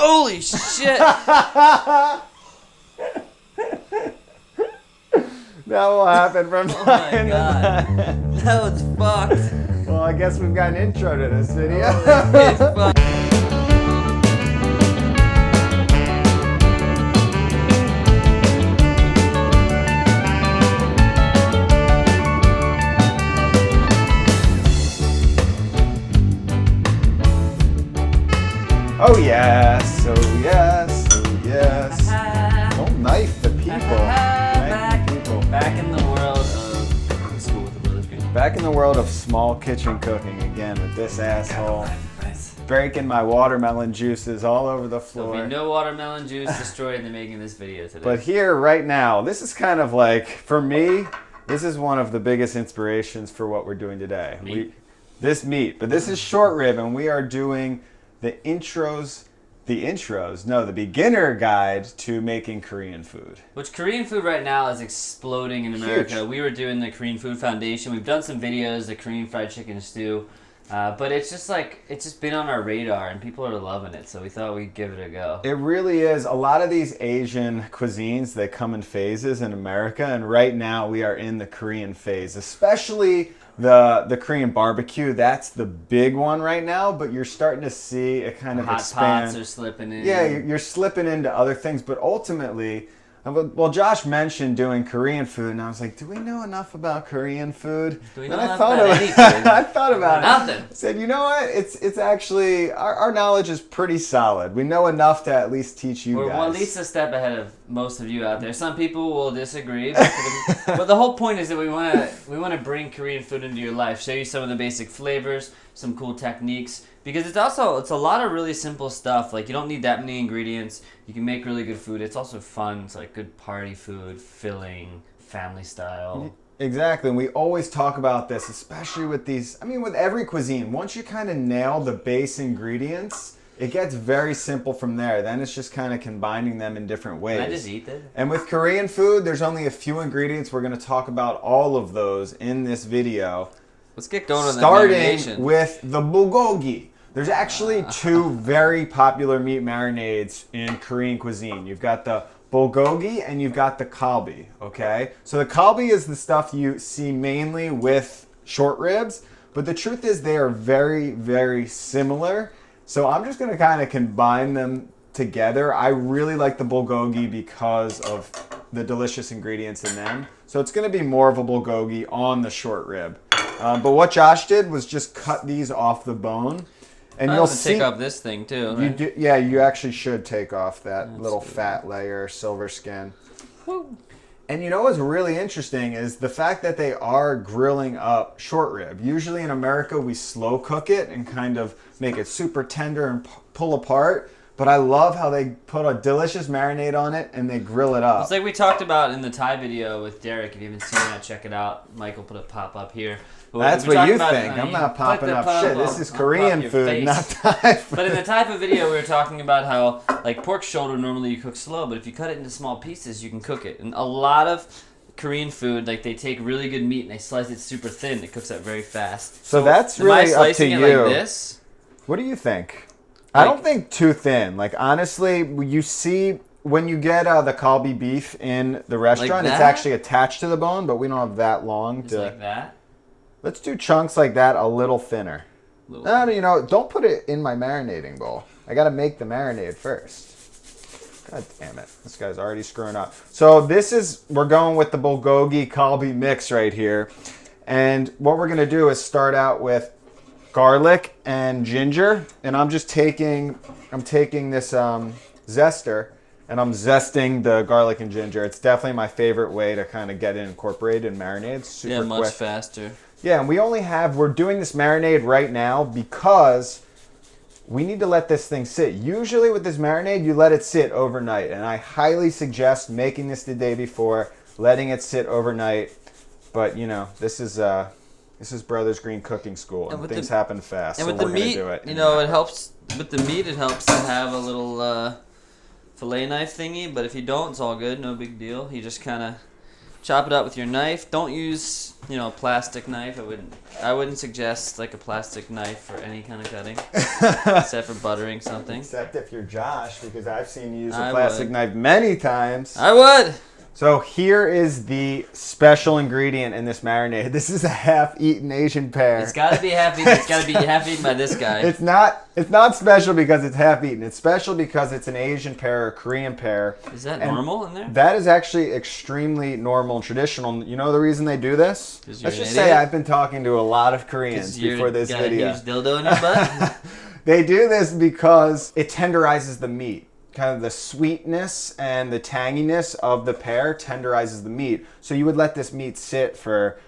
Holy shit! That will happen from Oh my time to god. time. That was fucked. Well, I guess we've got an intro to this video. It's fucked. Oh yes, oh yes, oh yes. Don't knife the people. Knife the people. Back in the world of school with the Brothers Green. Back in the world of small kitchen cooking again with this asshole. Breaking my watermelon juices all over the floor. There'll be no watermelon juice destroyed in the making of this video today. But here, right now, this is kind of like, for me, this is one of the biggest inspirations for what we're doing today. Meat. This but this is short rib, and we are doing the beginner guide to making Korean food. Which Korean food right now is exploding in America. Huge. We were doing the Korean Food Foundation. We've done some videos, the Korean fried chicken stew. But it's just been on our radar and people are loving it. So we thought we'd give it a go. It really is. A lot of these Asian cuisines, they come in phases in America. And right now we are in the Korean phase, especially the Korean barbecue. That's the big one right now. But you're starting to see it kind of Hot expand. pots are slipping in. Yeah, you're slipping into other things. But ultimately, well, Josh mentioned doing Korean food, and I was like, do we know enough about Korean food? Do we Then know I enough thought about about any food? I thought about it. Nothing. I said, you know what? It's actually, our knowledge is pretty solid. We know enough to at least teach you We're guys. at least a step ahead of most of you out there. Some people will disagree, but the whole point is that we want to bring Korean food into your life, show you some of the basic flavors, some cool techniques, because it's a lot of really simple stuff. Like, you don't need that many ingredients. You can make really good food. It's also fun. It's like good party food, filling, family style. Exactly, and we always talk about this, especially with with every cuisine. Once you kind of nail the base ingredients, it gets very simple from there. Then it's just kind of combining them in different ways. Can I just eat this? And with Korean food, there's only a few ingredients. We're going to talk about all of those in this video. Let's get going on the Starting marination. with the bulgogi. There's actually two very popular meat marinades in Korean cuisine. You've got the bulgogi and you've got the kalbi, okay? So the kalbi is the stuff you see mainly with short ribs, but the truth is they are very, very similar. So I'm just gonna kind of combine them together. I really like the bulgogi because of the delicious ingredients in them. So it's gonna be more of a bulgogi on the short rib. But what Josh did was just cut these off the bone. And you'll see, take off this thing too, right? You actually should take off that That's little good. fat layer, silver skin. Woo. And you know what's really interesting is the fact that they are grilling up short rib. Usually in America, we slow cook it and kind of make it super tender and pull apart. But I love how they put a delicious marinade on it and they grill it up. It's like we talked about in the Thai video with Derek. If you haven't seen that, check it out. Michael put a pop up here. But That's we what talked you about, think. I'm not popping put the up pop shit. up. This is I'll Korean pop your food, face. not Thai food. But in the type of video, we were talking about how, like, pork shoulder, normally you cook slow, but if you cut it into small pieces, you can cook it. And a lot of Korean food, like, they take really good meat and they slice it super thin. It cooks up very fast. So that's am I really up to slicing you. it like this? What do you think? I don't think too thin. Like, honestly, you see when you get the kalbi beef in the restaurant, it's that? actually attached to the bone, but we don't have that long. Just like that? Let's do chunks like that a little thinner. No, don't put it in my marinating bowl. I got to make the marinade first. God damn it. This guy's already screwing up. So we're going with the bulgogi kalbi mix right here. And what we're going to do is start out with garlic and ginger, and I'm taking this zester and I'm zesting the garlic and ginger. It's definitely my favorite way to kind of get it incorporated in marinades. Super much quick. faster. Yeah, and we're doing this marinade right now because we need to let this thing sit. Usually with this marinade, you let it sit overnight, and I highly suggest making this the day before, letting it sit overnight. But this is Brothers Green cooking school, and things happen fast. And so with the we're gonna meat, do it. it helps. With the meat, it helps to have a little fillet knife thingy. But if you don't, it's all good. No big deal. You just kind of Chop it up with your knife. Don't use, a plastic knife. I wouldn't suggest like a plastic knife for any kind of cutting, except for buttering something. Except if you're Josh, because I've seen you use a I plastic would. knife many times. I would. So here is the special ingredient in this marinade. This is a half-eaten Asian pear. It's got to be half-eaten. It's got to be half-eaten by this guy. It's not special because it's half-eaten. It's special because it's an Asian pear or Korean pear. Is that And normal in there? That is actually extremely normal and traditional. You know the reason they do this? 'Cause you're Let's an just idiot? say I've been talking to a lot of Koreans before this got video. a huge dildo in your butt? They do this because it tenderizes the meat. Kind of the sweetness and the tanginess of the pear tenderizes the meat. So you would let this meat sit for,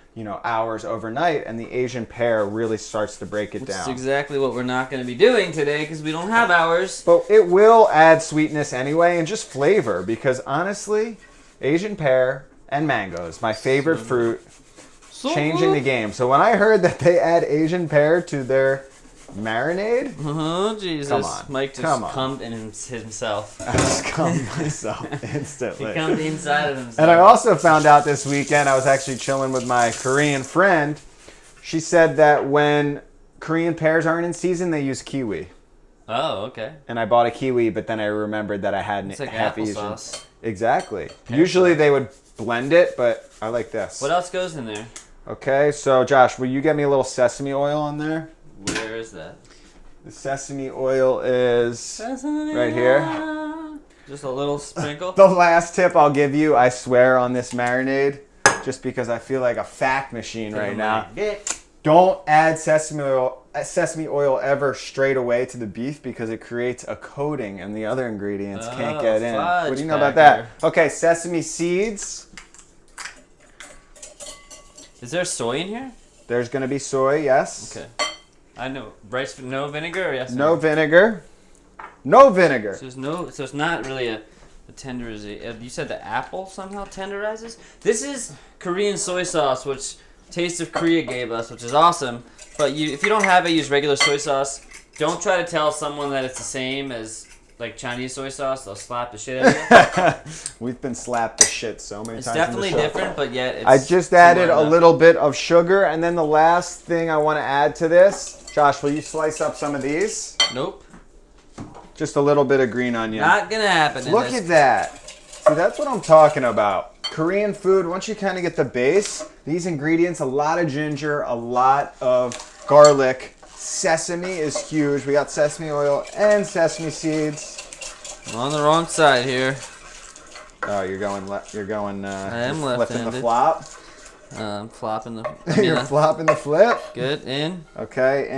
hours overnight, and the Asian pear really starts to break it That's down. exactly what we're not going to be doing today because we don't have hours. But it will add sweetness anyway and just flavor because honestly, Asian pear and mangoes, my favorite fruit, changing the game. So when I heard that they add Asian pear to their marinade, Oh, Jesus. Come on. Mike just Come on. cummed in himself. I just calmed myself instantly. He cummed inside of himself. And I also found out this weekend, I was actually chilling with my Korean friend. She said that when Korean pears aren't in season, they use kiwi. Oh, okay. And I bought a kiwi, but then I remembered that I hadn't It's like half eaten. applesauce. Exactly. Usually they would blend it, but I like this. What else goes in there? Okay, so Josh, will you get me a little sesame oil on there? Where is that? The sesame oil is right here. Just a little sprinkle? The last tip I'll give you, I swear, on this marinade, just because I feel like a fact machine right now. Don't add sesame oil ever straight away to the beef because it creates a coating and the other ingredients can't get in. What do you know about that? Okay, sesame seeds. Is there soy in here? There's going to be soy, yes. Okay. I know. Rice, no vinegar or yes? No vinegar. No vinegar. So it's not really a tenderization. You said the apple somehow tenderizes? This is Korean soy sauce, which Taste of Korea gave us, which is awesome. But if you don't have it, use regular soy sauce. Don't try to tell someone that it's the same as like Chinese soy sauce. They'll slap the shit out of you. We've been slapped to shit so many It's times. definitely different, but yet it's I just added a similar little bit of sugar, and then the last thing I want to add to this, Josh, will you slice up some of these? enough. Nope. Just a little bit of green onion. Not gonna happen. in Look this. at that. See, that's what I'm talking about. Korean food, once you kind of get the base, these ingredients, a lot of ginger, a lot of garlic. Sesame is huge. We got sesame oil and sesame seeds. I'm on the wrong side here. Oh, you're going left. You're going. I am you're flipping the left-handed. flop. I'm flopping the. You're flopping the flip. Good in. Okay,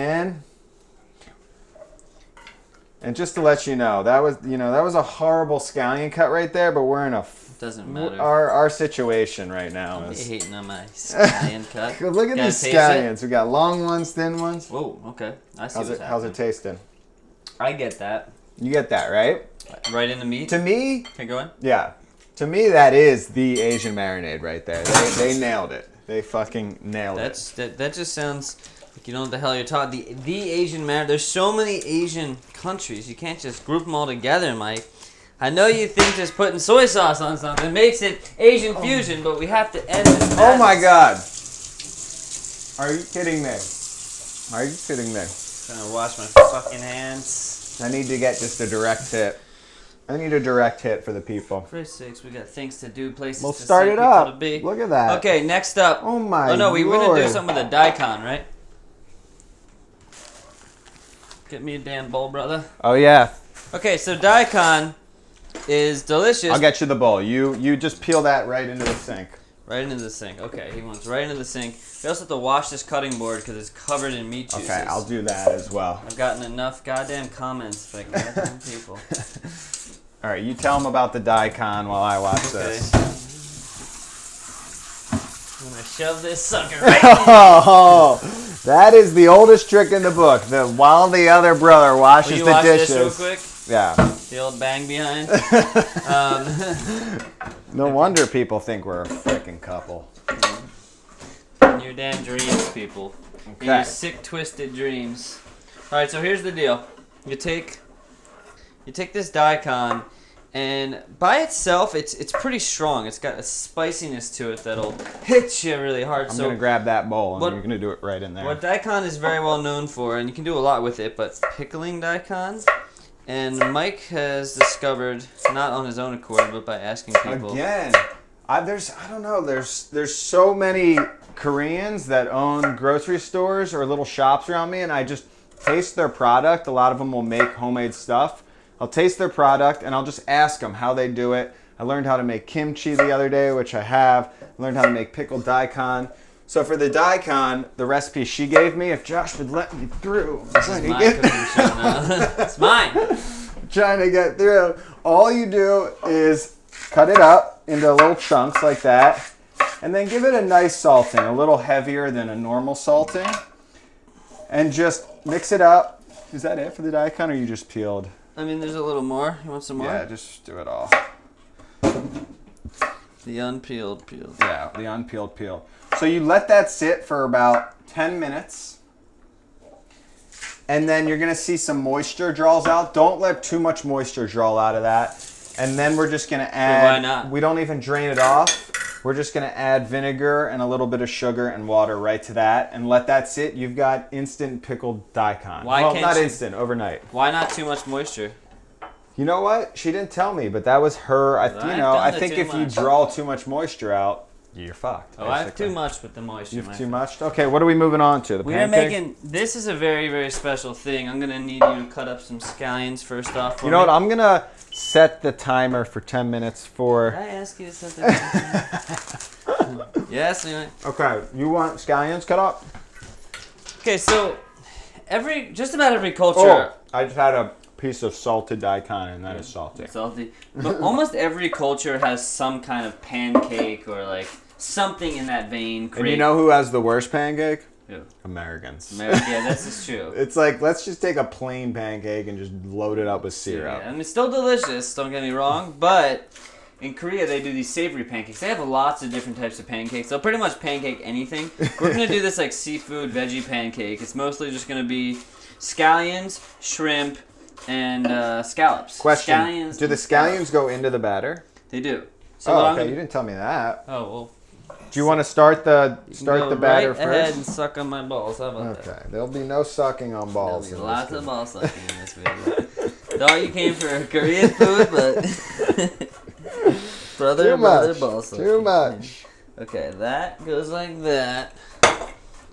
and just to let you know, that was a horrible scallion cut right there, but we're in a Doesn't matter. our situation right now I'm is. hating on my scallion cut. Look at Gotta these taste scallions. We got long ones, thin ones. Whoa. Okay. I see How's what's it happening. tasting? I get that. You get that, right? Right in the meat. To me, Okay, go in. yeah. To me, that is the Asian marinade right there. They nailed it. They fucking nailed it. That just sounds like you know what the hell you're talking. The Asian man. There's so many Asian countries. You can't just group them all together, Mike. I know you think just putting soy sauce on something makes it Asian fusion, but we have to end this. Oh my God! Are you kidding me? Are you kidding me? I'm gonna wash my fucking hands. I need to get just a direct hit. I need a direct hit for the people. For Christ's sakes, we got things to do, places We'll to start see, it people up. to be. Look at that. Okay, next up. Oh my Oh no, we were gonna do Lord. something with a Daikon, right? Get me a damn bowl, brother. Oh yeah. Okay, so Daikon is delicious. I'll get you the bowl. You just peel that right into the sink. Right into the sink. Okay, he wants right into the sink. We also have to wash this cutting board because it's covered in meat juices. Okay, I'll do that as well. I've gotten enough goddamn comments like goddamn people. All right, you tell them about the Daikon while I watch Okay. this. I'm gonna shove this sucker right Oh, that is the oldest trick in the book. While the other brother in. Will washes you the watch dishes. this real quick? Yeah. The old bang behind. No wonder people think we're a freaking couple. Your damn dreams, people. Okay. Your sick, twisted dreams. All right, so here's the deal. You take this Daikon, And by itself, it's pretty strong. It's got a spiciness to it that'll hit you really hard. I'm gonna grab that bowl and you're gonna do it right in there. What Daikon is very well known for, and you can do a lot with it, but pickling Daikon. And Mike has discovered, not on his own accord, but by asking people. Again, I don't know. There's so many Koreans that own grocery stores or little shops around me, and I just taste their product. A lot of them will make homemade stuff. I'll taste their product and I'll just ask them how they do it. I learned how to make kimchi the other day, which I have. I learned how to make pickled daikon. So for the daikon, the recipe she gave me, if Josh would let me through. This is my cooking show now. It's mine. Trying to get through. All you do is cut it up into little chunks like that, and then give it a nice salting, a little heavier than a normal salting, and just mix it up. Is that it for the daikon, or you just peeled? I mean, there's a little more. You want some more? Yeah, just do it all. The unpeeled peeled. Yeah, the unpeeled peel. So you let that sit for about 10 minutes. And then you're going to see some moisture draws out. Don't let too much moisture draw out of that. And then we're just going to add... Why not? We don't even drain it off. We're just going to add vinegar and a little bit of sugar and water right to that. And let that sit. You've got instant pickled daikon. Why well, can't not you... instant, overnight. Why not too much moisture? You know what? She didn't tell me, but that was her. I think if you draw too much moisture out, you're fucked. Oh, I have too much with the moisture. You have too much? Okay, what are we moving on to? The we pancake? are making, this is a very, very special thing. I'm going to need you to cut up some scallions first off for You know me. what? I'm going to set the timer for 10 minutes for... Did I ask you to set the timer? Yes? Anyway. Okay, you want scallions cut up? Okay, so just about every culture... Oh, I just had a piece of salted daikon, and that is salty. Salty. But almost every culture has some kind of pancake or like something in that vein. And you know who has the worst pancake? Who? Americans. Yeah, this is true. It's like, let's just take a plain pancake and just load it up with syrup. Yeah, and it's still delicious, don't get me wrong, but in Korea they do these savory pancakes. They have lots of different types of pancakes. They'll pretty much pancake anything. We're going to do this like seafood veggie pancake. It's mostly just going to be scallions, shrimp, and scallops. Question, Scallions do the scallions go into the batter? They do. So Oh, okay, you didn't tell me that. Oh, well. Do you want to start the batter right ahead first? and suck on my balls. How about that? Okay, there'll be no sucking on balls. There'll be lots of ball sucking in this video. Thought you came for Korean food, but brother ball sucking. Too much. Okay, that goes like that.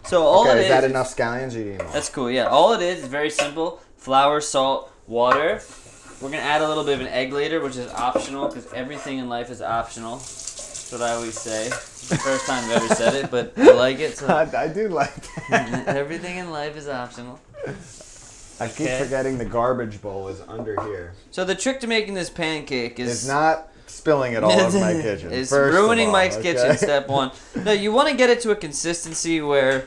So all Okay, it is that enough scallions? Or you need more? That's cool. Yeah, all it is very simple: flour, salt, water. We're gonna add a little bit of an egg later, which is optional because everything in life is optional. That's what I always say. It's the first time I've ever said it, but I like it. So I do like that. everything in life is optional. I keep forgetting the garbage bowl is under here. So the trick to making this pancake is... It's not spilling it all over my kitchen. It's first ruining of all, Mike's okay? kitchen, step one. No, you want to get it to a consistency where...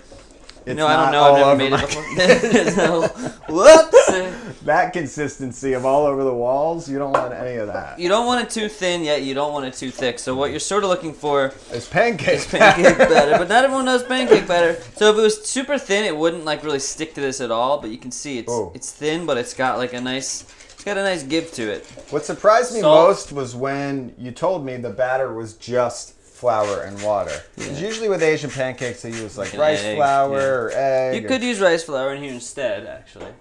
It's I don't not know. all I've over never made my it before. Whoops! That consistency of all over the walls, you don't want any of that. You don't want it too thin, yet you don't want it too thick. So what you're sort of looking for It's pancake batter. But not everyone knows pancake batter. So if it was super thin, it wouldn't like really stick to this at all. But you can see it's thin, but it's got like a nice give to it. What surprised me Salt. most was when you told me the batter was just flour and water. Because usually with Asian pancakes they use like rice flour or egg. You could use rice flour in here instead, actually.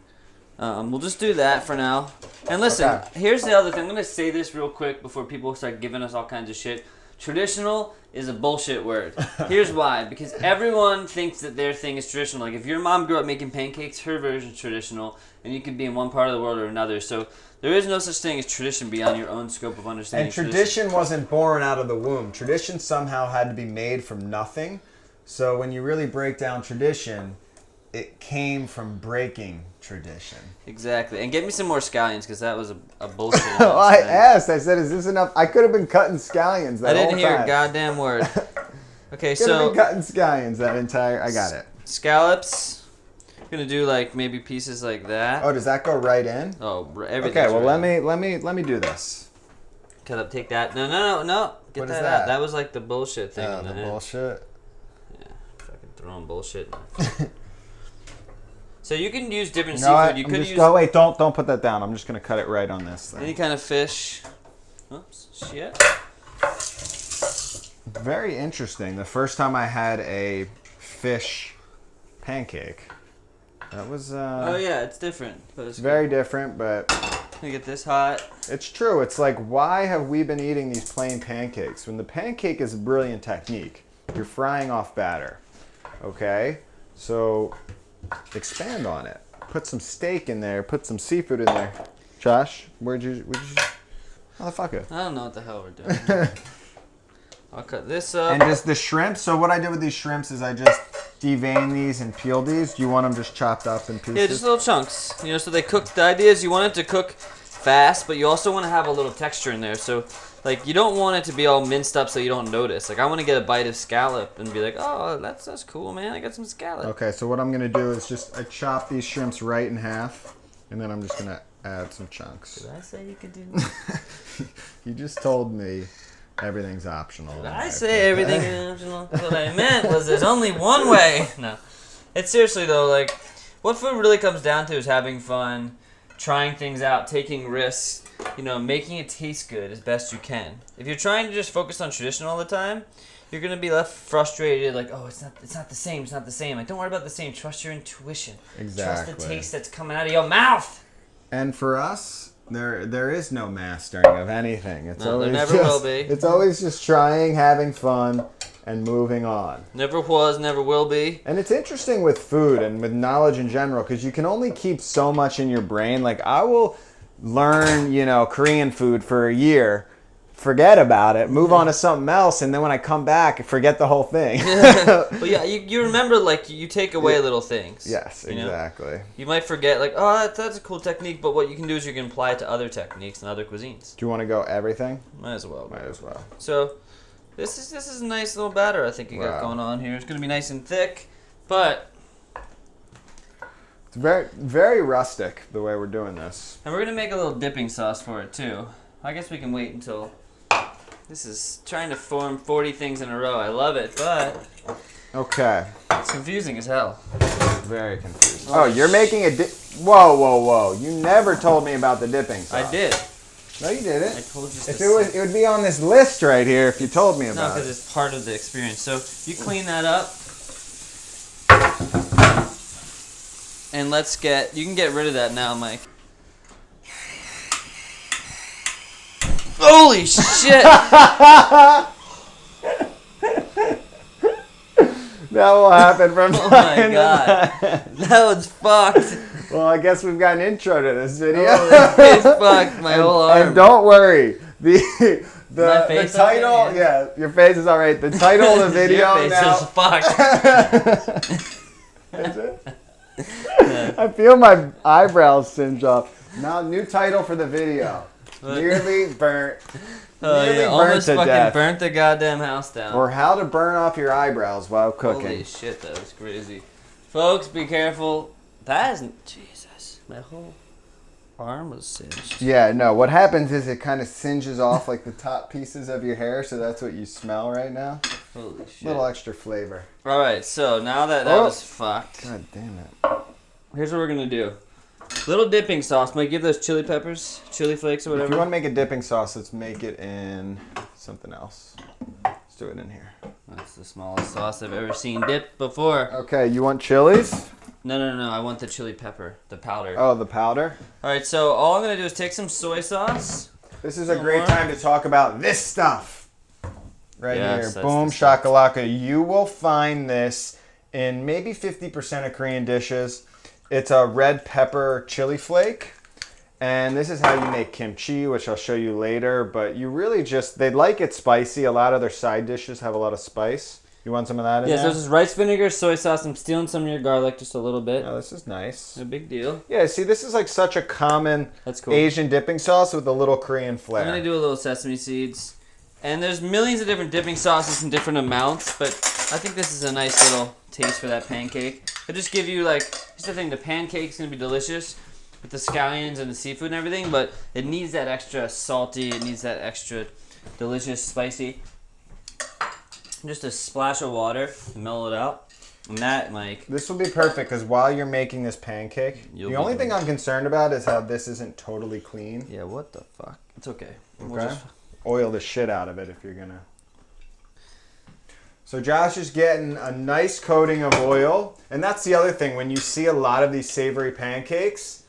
We'll just do that for now. And listen, here's the other thing. I'm going to say this real quick before people start giving us all kinds of shit. Traditional is a bullshit word. Here's why. Because everyone thinks that their thing is traditional. Like if your mom grew up making pancakes, her version's traditional. And you could be in one part of the world or another. So there is no such thing as tradition beyond your own scope of understanding. And tradition wasn't born out of the womb. Tradition somehow had to be made from nothing. So when you really break down tradition, it came from breaking tradition. Exactly. And get me some more scallions because that was a bullshit. Well, I asked. I said, "Is this enough?" I could have been cutting scallions that whole time. I didn't hear a goddamn word. Okay, Could have so been cutting scallions that entire. I got it. Scallops. Gonna do like maybe pieces like that. Oh, does that go right in? Oh, everything. Okay, well let me do this. Cut up. Take that. No. Get What that is out. that? That was like the bullshit thing. Oh, the bullshit. Yeah, fucking throwing bullshit. So you can use different You know seafood. what? You I'm could just use wait. Don't put that down. I'm just gonna cut it right on this thing. any kind of fish. Oops, shit. Very interesting. The first time I had a fish pancake, that was Oh yeah, it's different. But it's very different, but Let me get this hot. it's true. It's like, why have we been eating these plain pancakes when the pancake is a brilliant technique? You're frying off batter. Okay, so expand on it. Put some steak in there. Put some seafood in there. Josh, where'd you motherfucker? I don't know what the hell we're doing. I'll cut this up. And just the shrimp. So what I did with these shrimps is I just devein these and peel these. Do you want them just chopped up in pieces? Yeah, just little chunks. You know, so they cook. The idea is you want it to cook fast, but you also want to have a little texture in there. So, like, you don't want it to be all minced up so you don't notice. Like, I want to get a bite of scallop and be like, oh, that's cool, man. I got some scallop. Okay, so what I'm gonna do is I chop these shrimps right in half, and then I'm just gonna add some chunks. Did I say you could do that? You just told me everything's optional. Did I say everything is optional? What I meant was there's only one way. No. It's seriously, though, like, what food really comes down to is having fun, trying things out, taking risks, you know, making it taste good as best you can. If you're trying to just focus on tradition all the time, you're going to be left frustrated, like, oh, it's not the same, it's not the same. Like, don't worry about the same. Trust your intuition. Exactly. Trust the taste that's coming out of your mouth. And for us, there is no mastering of anything. It's No, always there never will be. It's always just trying, having fun, and moving on. Never was, never will be. And it's interesting with food and with knowledge in general, because you can only keep so much in your brain. Like, I will learn, Korean food for a year, forget about it, move on to something else, and then when I come back, forget the whole thing. But yeah, you remember, like, you take away little things. Yes, you know? exactly. You might forget, like, oh, that's a cool technique, but what you can do is you can apply it to other techniques and other cuisines. Do you want to go everything? Might as well. Might as well. So, this is a nice little batter I think you got Wow. going on here. It's going to be nice and thick, but... It's very, very rustic, the way we're doing this. And we're going to make a little dipping sauce for it, too. I guess we can wait until... This is trying to form 40 things in a row. I love it, but... Okay. It's confusing as hell. Very confused. Oh, you're making a dip. Whoa. You never told me about the dipping sauce. I did. No, you didn't. I told you. If it would be on this list right here if you told me No, about because it. it's part of the experience. So you clean that up. And you can get rid of that now, Mike. Holy shit! That will happen from Oh time my to god. time. That was fucked. Well, I guess we've got an intro to this video. It's fucked. My whole arm. And don't worry, the My face title, alright? yeah, your face is all right. The title of the video Your face now. is fucked. Is it? I feel my eyebrows singe off. Now, new title for the video. Nearly burnt. Nearly almost burnt to fucking death. burnt the goddamn house down. Or how to burn off your eyebrows while cooking. Holy shit, that was crazy. Folks, be careful. That isn't... Jesus. My whole arm was singed. Yeah, no, what happens is it kind of singes off like the top pieces of your hair, so that's what you smell right now. Holy shit. Little extra flavor. Alright, so now that was fucked. God damn it. Here's what we're gonna do. Little dipping sauce. Might give those chili peppers, chili flakes or If whatever. you want to make a dipping sauce, let's make it in something else. Let's do it in here. That's the smallest sauce I've ever seen dipped before. Okay, you want chilies? No. I want the chili pepper, the powder. Oh, the powder? Alright, so all I'm gonna do is take some soy sauce. This is a great time to talk about this stuff. Right Yes, here. that's Boom the stuff. shakalaka. You will find this in maybe 50% of Korean dishes. It's a red pepper chili flake. And this is how you make kimchi, which I'll show you later. But you really they like it spicy. A lot of their side dishes have a lot of spice. You want some of that in Yes, there? this is rice vinegar, soy sauce. I'm stealing some of your garlic, just a little bit. Oh, this is nice. No big deal. Yeah, see, this is like such a common That's cool. Asian dipping sauce with a little Korean flair. I'm gonna do a little sesame seeds. And there's millions of different dipping sauces in different amounts, but I think this is a nice little taste for that pancake. It'll just give you, like, here's the thing, the pancake's gonna be delicious with the scallions and the seafood and everything, but it needs that extra salty, it needs that extra delicious, spicy. Just a splash of water to mellow it out. And that, Mike. This will be perfect because while you're making this pancake, the only thing I'm concerned about is how this isn't totally clean. Yeah, what the fuck? It's okay. We'll Okay. just oil the shit out of it if you're gonna. So Josh is getting a nice coating of oil. And that's the other thing. When you see a lot of these savory pancakes,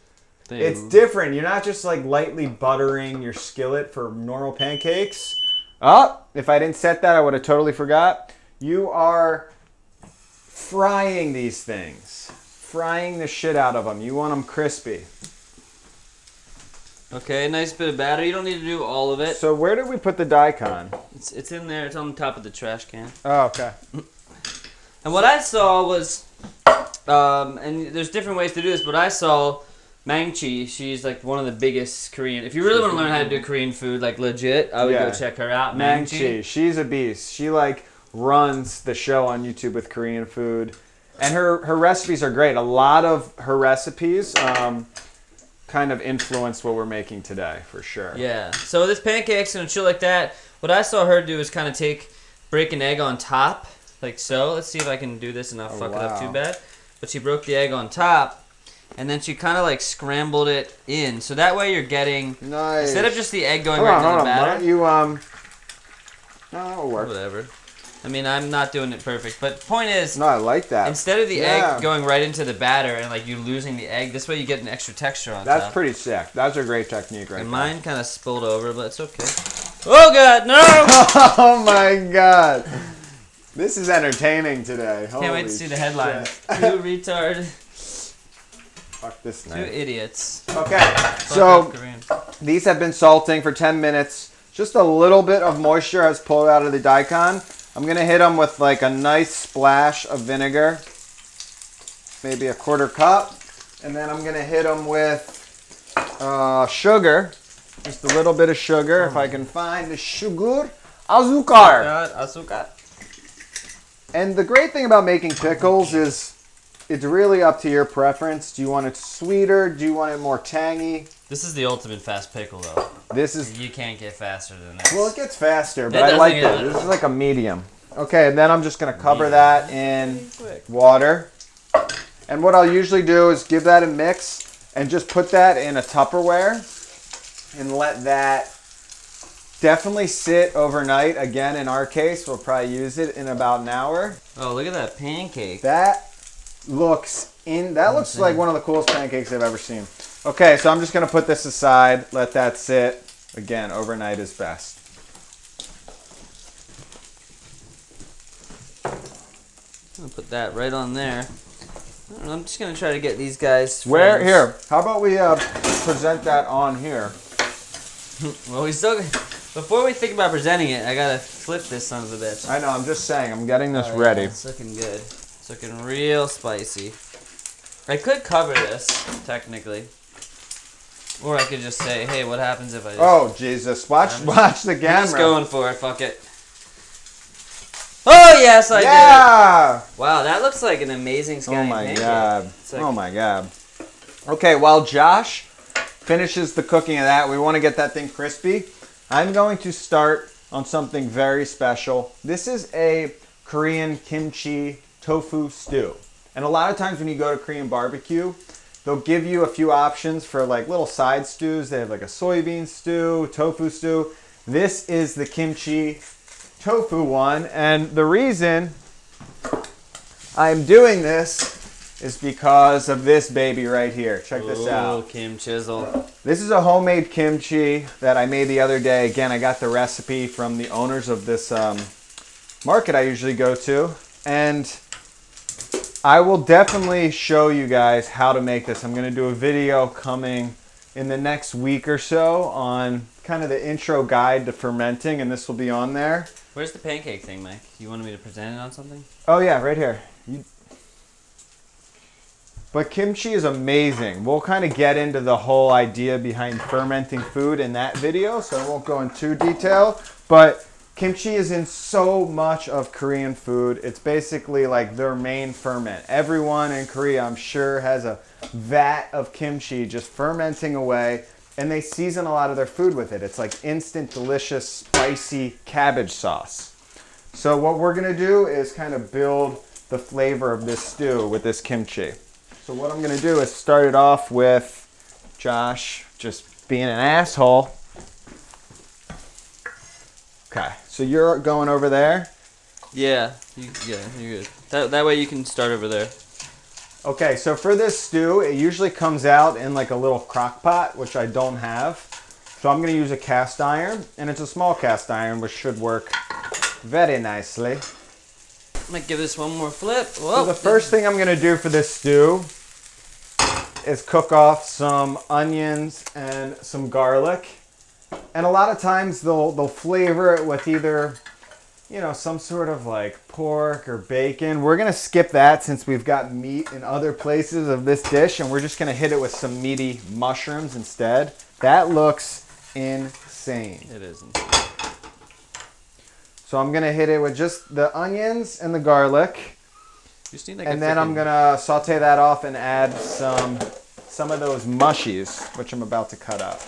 it's different. You're not just like lightly buttering your skillet for normal pancakes. Oh, if I didn't set that, I would have totally forgot. You are frying these things. Frying the shit out of them. You want them crispy. Okay, nice bit of batter. You don't need to do all of it. So where did we put the daikon? It's in there. It's on the top of the trash can. Oh, okay. And what I saw was, and there's different ways to do this, but I saw Kimchi. She's like one of the biggest Korean. If you really want to learn how to do Korean food, like legit, I would go check her out. Kimchi. She's a beast. She like runs the show on YouTube with Korean food. And her recipes are great. A lot of her recipes kind of influenced what we're making today, for sure. Yeah. So this pancake's gonna chill like that. What I saw her do is kind of break an egg on top, like so. Let's see if I can do this and not fuck it up too bad. But she broke the egg on top, and then she kind of like scrambled it in. So that way you're getting, instead of just the egg going right into the batter. Why don't you, no, that'll work. Whatever. I mean, I'm not doing it perfect, but point is, no, I like that. Instead of the egg going right into the batter and like you losing the egg, this way you get an extra texture on top. That's pretty sick. That's a great technique right there. And mine kind of spilled over, but it's okay. Oh God, no! Oh my God. This is entertaining today. Can't wait to see the headlines. Two retard. Fuck this Two night. idiots. Okay, so these have been salting for 10 minutes. Just a little bit of moisture has pulled out of the daikon. I'm going to hit them with like a nice splash of vinegar, maybe a 1/4 cup. And then I'm going to hit them with sugar, just a little bit of sugar, if I can find the sugar. Azúcar. Azúcar. And the great thing about making pickles is it's really up to your preference. Do you want it sweeter? Do you want it more tangy? This is the ultimate fast pickle, though. This is. You can't get faster than this. Well, it gets faster, but I like it. This is like a medium. Okay, and then I'm just going to cover that in water. And what I'll usually do is give that a mix and just put that in a Tupperware and let that definitely sit overnight. Again, in our case, we'll probably use it in about an hour. Oh, look at that pancake. That looks like one of the coolest pancakes I've ever seen. Okay, so I'm just going to put this aside, let that sit. Again, overnight is best. I'm going to put that right on there. I'm just going to try to get these guys Where? Here. How about we present that on here? Well, before we think about presenting it, I got to flip this son of a bitch. I know, I'm just saying. I'm getting this ready. Yeah, it's looking good. It's looking real spicy. I could cover this, technically. Or I could just say, hey, what happens if I just... Oh, Jesus. Watch the camera. I'm just going for it. Fuck it. Oh, yes, I did. Wow, that looks like an amazing skinny pancake. God. Oh, my God. Okay, while Josh finishes the cooking of that, we want to get that thing crispy. I'm going to start on something very special. This is a Korean kimchi tofu stew. And a lot of times when you go to Korean barbecue, they'll give you a few options for like little side stews. They have like a soybean stew, tofu stew. This is the kimchi tofu one. And the reason I'm doing this is because of this baby right here. Check this out. Kim Chisel. This is a homemade kimchi that I made the other day. Again, I got the recipe from the owners of this market I usually go to. And I will definitely show you guys how to make this. I'm going to do a video coming in the next week or so on kind of the intro guide to fermenting, and this will be on there. Where's the pancake thing, Mike? You wanted me to present it on something? Oh yeah, right here. But kimchi is amazing. We'll kind of get into the whole idea behind fermenting food in that video, so I won't go into detail. But kimchi is in so much of Korean food. It's basically like their main ferment. Everyone in Korea, I'm sure, has a vat of kimchi just fermenting away, and they season a lot of their food with it. It's like instant, delicious, spicy cabbage sauce. So what we're gonna do is kind of build the flavor of this stew with this kimchi. So what I'm gonna do is start it off with Josh just being an asshole. Okay, so you're going over there. Yeah, you're good. That way you can start over there. Okay, so for this stew, it usually comes out in like a little crock pot, which I don't have. So I'm gonna use a cast iron, and it's a small cast iron, which should work very nicely. I'm gonna give this one more flip. So Whoa. the first thing I'm gonna do for this stew is cook off some onions and some garlic. And a lot of times they'll flavor it with either, you know, some sort of like pork or bacon. We're gonna skip that since we've got meat in other places of this dish, and we're just gonna hit it with some meaty mushrooms instead. That looks insane. It is. So I'm gonna hit it with just the onions and the garlic. Just need like And then I'm gonna saute that off and add some of those mushies, which I'm about to cut up.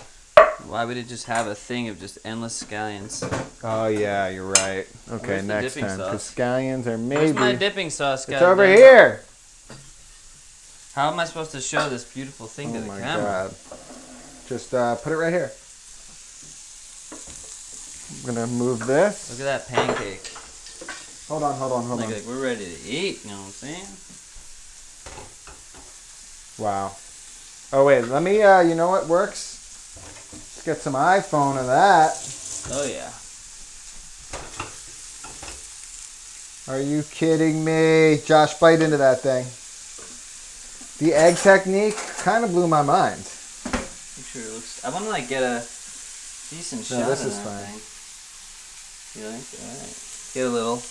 Why would it just have a thing of just endless scallions? Oh yeah, you're right. Okay, Where's the next dipping time. Because sauce? scallions are maybe. Where's my dipping sauce, guys? It's over here. How am I supposed to show this beautiful thing to Oh the my camera? god. Just put it right here. I'm gonna move this. Look at that pancake. Hold on. Like we're ready to eat, you know what I'm saying? Wow. Oh wait, let me. You know what works? Let's get some iPhone of that. Oh yeah. Are you kidding me? Josh, bite into that thing. The egg technique kind of blew my mind. Make sure it looks. I want to like get a decent shot. No, this of is that fine. thing. You like? All right. Get a little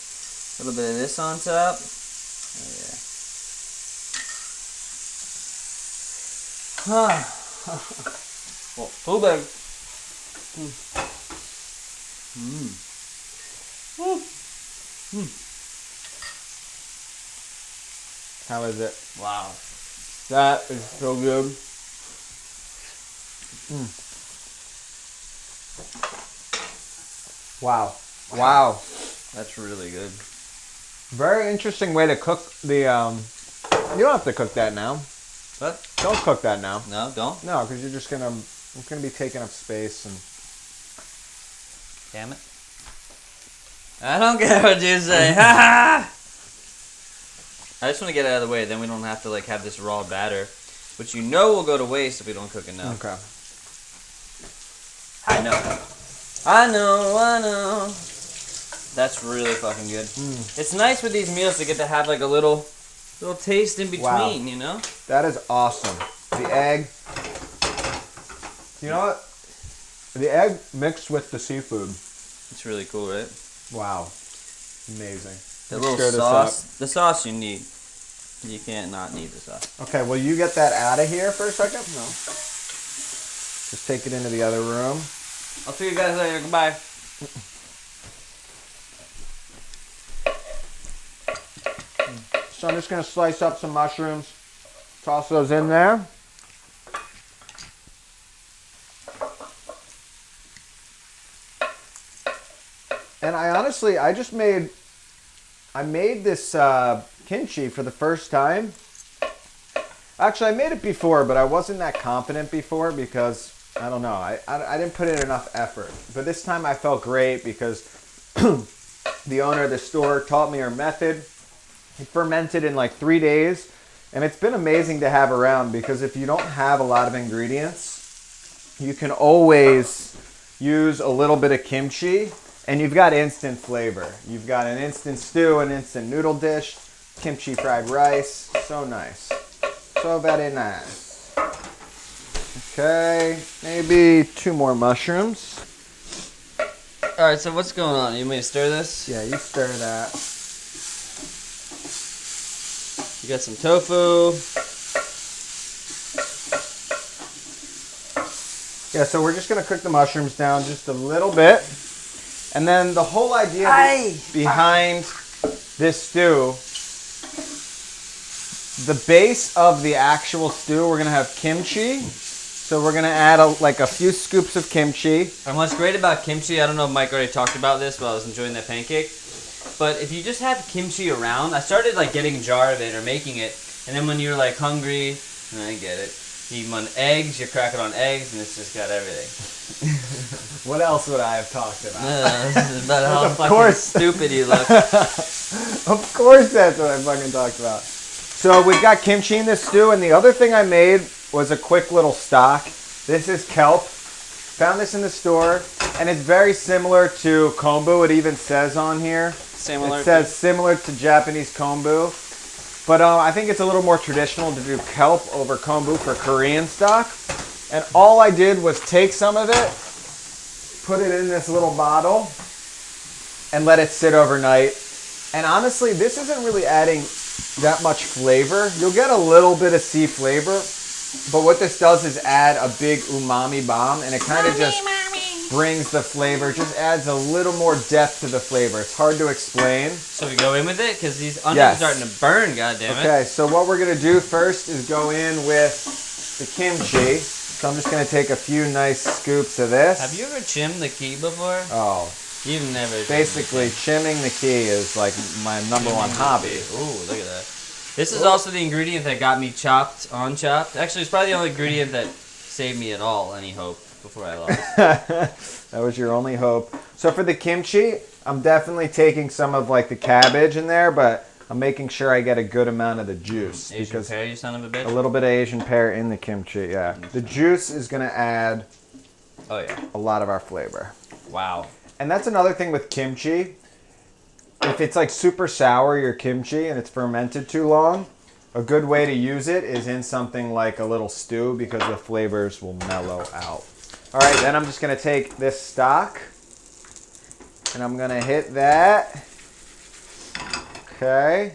bit of this on top. Oh yeah. Well, too big. How is it? Wow. That is so good. Wow. Wow. That's really good. Very interesting way to cook the. You don't have to cook that now. What? Don't cook that now. No, don't. No, because you're just gonna. It's gonna be taking up space and. Damn it. I don't care what you say. Ha ha! I just want to get it out of the way, then we don't have to like have this raw batter, which you know will go to waste if we don't cook enough. Okay. I know. That's really fucking good. It's nice with these meals to get to have like a little taste in between, Wow. you know? That is awesome. The egg. You know what? The egg mixed with the seafood. It's really cool, right? Wow. Amazing. The Let's little stir this sauce. The sauce you need. You can't not need the sauce. Okay, will you get that out of here for a second? No. Just take it into the other room. I'll see you guys later. Goodbye. So I'm just going to slice up some mushrooms, toss those in there. And I made this kimchi for the first time. Actually, I made it before, but I wasn't that confident before because, I don't know, I didn't put in enough effort. But this time I felt great because the owner of the store taught me her method. It fermented in like 3 days, and it's been amazing to have around because if you don't have a lot of ingredients, you can always use a little bit of kimchi, and you've got instant flavor. You've got an instant stew, an instant noodle dish, kimchi fried rice. So nice. So very nice. Okay, maybe 2 more mushrooms. All right, so what's going on? You want me to stir this? Yeah, you stir that. You got some tofu. Yeah, so we're just going to cook the mushrooms down just a little bit. And then the whole idea behind this stew, the base of the actual stew, we're going to have kimchi. So we're going to add a few scoops of kimchi. And what's great about kimchi, I don't know if Mike already talked about this while I was enjoying that pancake, but if you just have kimchi around, I started like getting a jar of it or making it, and then when you're like hungry, and I get it, Keep them on eggs. You crack it on eggs, and it's just got everything. What else would I have talked about? This is about how Of fucking course. stupid you look. Of course that's what I fucking talked about. So we've got kimchi in this stew, and the other thing I made was a quick little stock. This is kelp. Found this in the store, and it's very similar to kombu. It even says on here. Similar. It says similar to Japanese kombu. But I think it's a little more traditional to do kelp over kombu for Korean stock. And all I did was take some of it, put it in this little bottle, and let it sit overnight. And honestly, this isn't really adding that much flavor. You'll get a little bit of sea flavor, but what this does is add a big umami bomb, and it kind of just brings the flavor, just adds a little more depth to the flavor. It's hard to explain. So we go in with it? Because these onions Yes. are starting to burn, goddammit. Okay, so what we're going to do first is go in with the kimchi. So I'm just going to take a few nice scoops of this. Have you ever chimmed the key before? Oh, You've never. basically chimming the key is like my number one hobby. Ooh, look at that. This is also the ingredient that got me chopped. Actually, it's probably the only ingredient that saved me at all any hope before I lost. That was your only hope. So for the kimchi, I'm definitely taking some of like the cabbage in there, but I'm making sure I get a good amount of the juice. Asian because pear, you son of a bitch. a little bit of Asian pear in the kimchi, yeah. The juice is going to add Oh yeah. a lot of our flavor. Wow. And that's another thing with kimchi. If it's like super sour, your kimchi, and it's fermented too long, a good way to use it is in something like a little stew because the flavors will mellow out. All right, then I'm just gonna take this stock and I'm gonna hit that, okay,